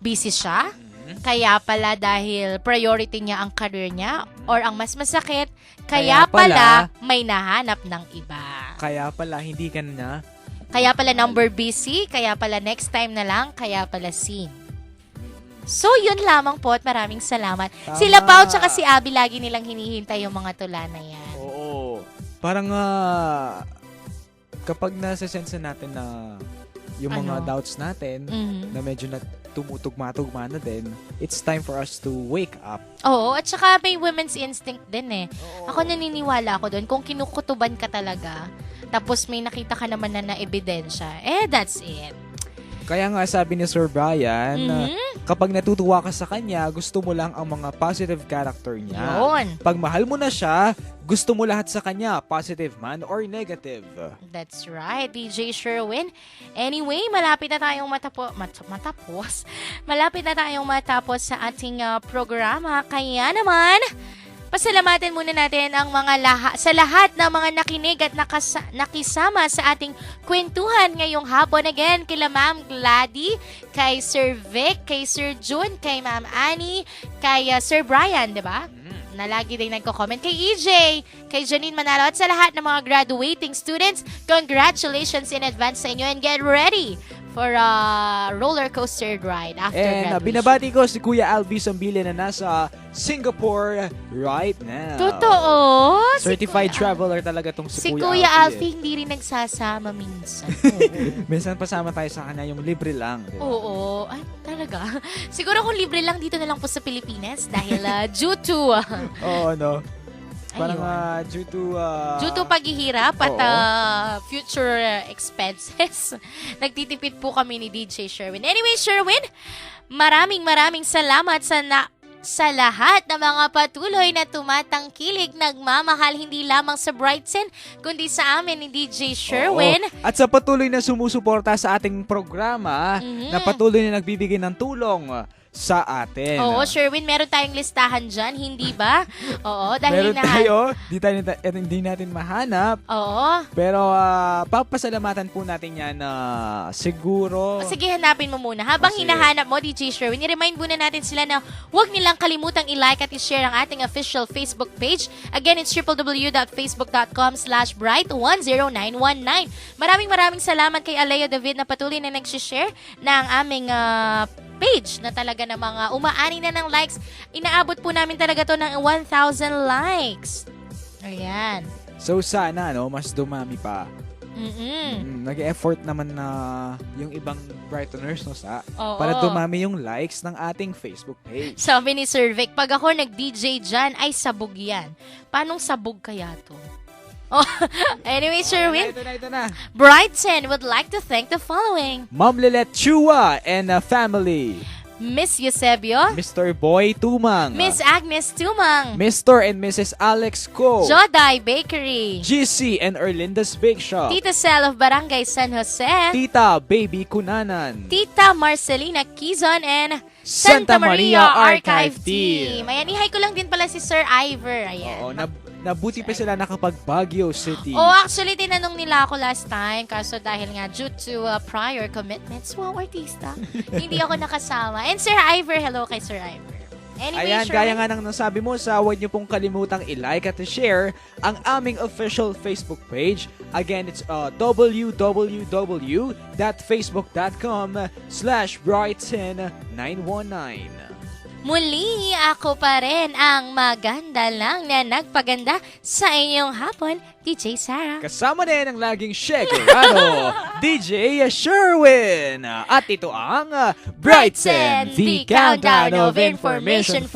busy siya, kaya pala dahil priority niya ang career niya, or ang mas masakit, kaya pala may nahanap ng iba. Kaya pala hindi ka na. Kaya pala number busy, kaya pala next time na lang, kaya pala scene. So, yun lamang po at maraming salamat. Tama. Sila Pao tsaka si Abby lagi nilang hinihintay yung mga tula na yan. Oo. Parang kapag nasa-sense natin na yung mga doubts natin, na medyo tumutugma-tugma na din, it's time for us to wake up. Oo, at saka may women's instinct din eh. Ako naniniwala ako doon. Kung kinukutuban ka talaga, tapos may nakita ka naman na ebidensya, that's it. Kaya nga sabi ni Sir Brian, kapag natutuwa ka sa kanya, gusto mo lang ang mga positive character niya. Yun. Pag mahal mo na siya, gusto mo lahat sa kanya, positive man or negative. That's right, DJ Sherwin. Anyway, malapit na tayong matapos. Malapit na tayong matapos sa ating programa. Kaya naman, pasalamatan muna natin ang sa lahat ng mga nakinig at nakisama sa ating kwentuhan ngayong hapon. Again, kila Ma'am Gladys, kay Sir Vic, kay Sir June, kay Ma'am Annie, kay Sir Brian, di ba? Na lagi din nagko-comment, kay EJ, kay Janine Manalo, at sa lahat ng mga graduating students, congratulations in advance sa inyo and get ready for a roller coaster ride after graduation. Binabati ko si Kuya Alvis Ambile na nasa Singapore right now. Totoo? Certified traveler talaga tong si Kuya Kuya Alvis. Alfie hindi rin nagsasama minsan. Minsan pasama tayo sa kanya yung libre lang. Diba? Oo. Ay, talaga. Siguro kung libre lang dito na lang po sa Pilipinas dahil due to Oo, no? Parang due to paghihirap at future expenses. Nagtitipid po kami ni DJ Sherwin. Anyway, Sherwin, maraming salamat sa lahat ng mga patuloy na tumatangkilik, nagmamahal hindi lamang sa Brightsen, kundi sa amin ni DJ Sherwin. Oo. At sa patuloy na sumusuporta sa ating programa, na patuloy na nagbibigay ng tulong sa atin. Oo, Sherwin, meron tayong listahan dyan, hindi ba? Oo, dahil meron tayo, hindi natin mahanap. Oo. Pero papasalamatan po natin yan siguro. Sige, hanapin mo muna. Habang hinahanap mo, DJ Sherwin, i-remind muna natin sila na huwag nilang kalimutang i-like at i-share ang ating official Facebook page. Again, it's www.facebook.com/bright10919. Maraming salamat kay Alea David na patuloy na nag-share ng aming page na talaga na mga umaani na ng likes. Inaabot po namin talaga to ng 1,000 likes. Ayan. So sana, mas dumami pa. Nag-effort naman na yung ibang Brightoners, para dumami yung likes ng ating Facebook page. Sabi ni Sir Vic, pag ako nag-DJ dyan, ay sabog yan. Paanong sabog kaya to? Anyway, Sherwin, Ito na. Brightsen would like to thank the following: Ma'am Lilet Chua and family, Miss Eusebio, Mr. Boy Tumang, Miss Agnes Tumang, Mr. and Mrs. Alex Ko, Joday Bakery, GC and Erlinda's Bake Shop, Tita Sel of Barangay San Jose, Tita Baby Kunanan, Tita Marcelina Quizon, and Santa Maria Archive Team. Ayan, ihay ko lang din pala si Sir Ivor. Ayan. Oo, nabuti pa sila nakapag Baguio City. Actually, tinanong nila ako last time, kaso dahil nga due to prior commitments, artista, hindi ako nakasama. And Sir Ivor, hello kay Sir Ivor. Anyway, Ayan, gaya nga ng nasabi mo, huwag niyo pong kalimutang i-like at i-share ang aming official Facebook page. Again, it's www.facebook.com/Brighton919. Muli, ako pa rin ang maganda lang na nagpaganda sa inyong hapon, DJ Sarah. Kasama din ang laging Shegorado, DJ Sherwin. At ito ang Brighton, the countdown of information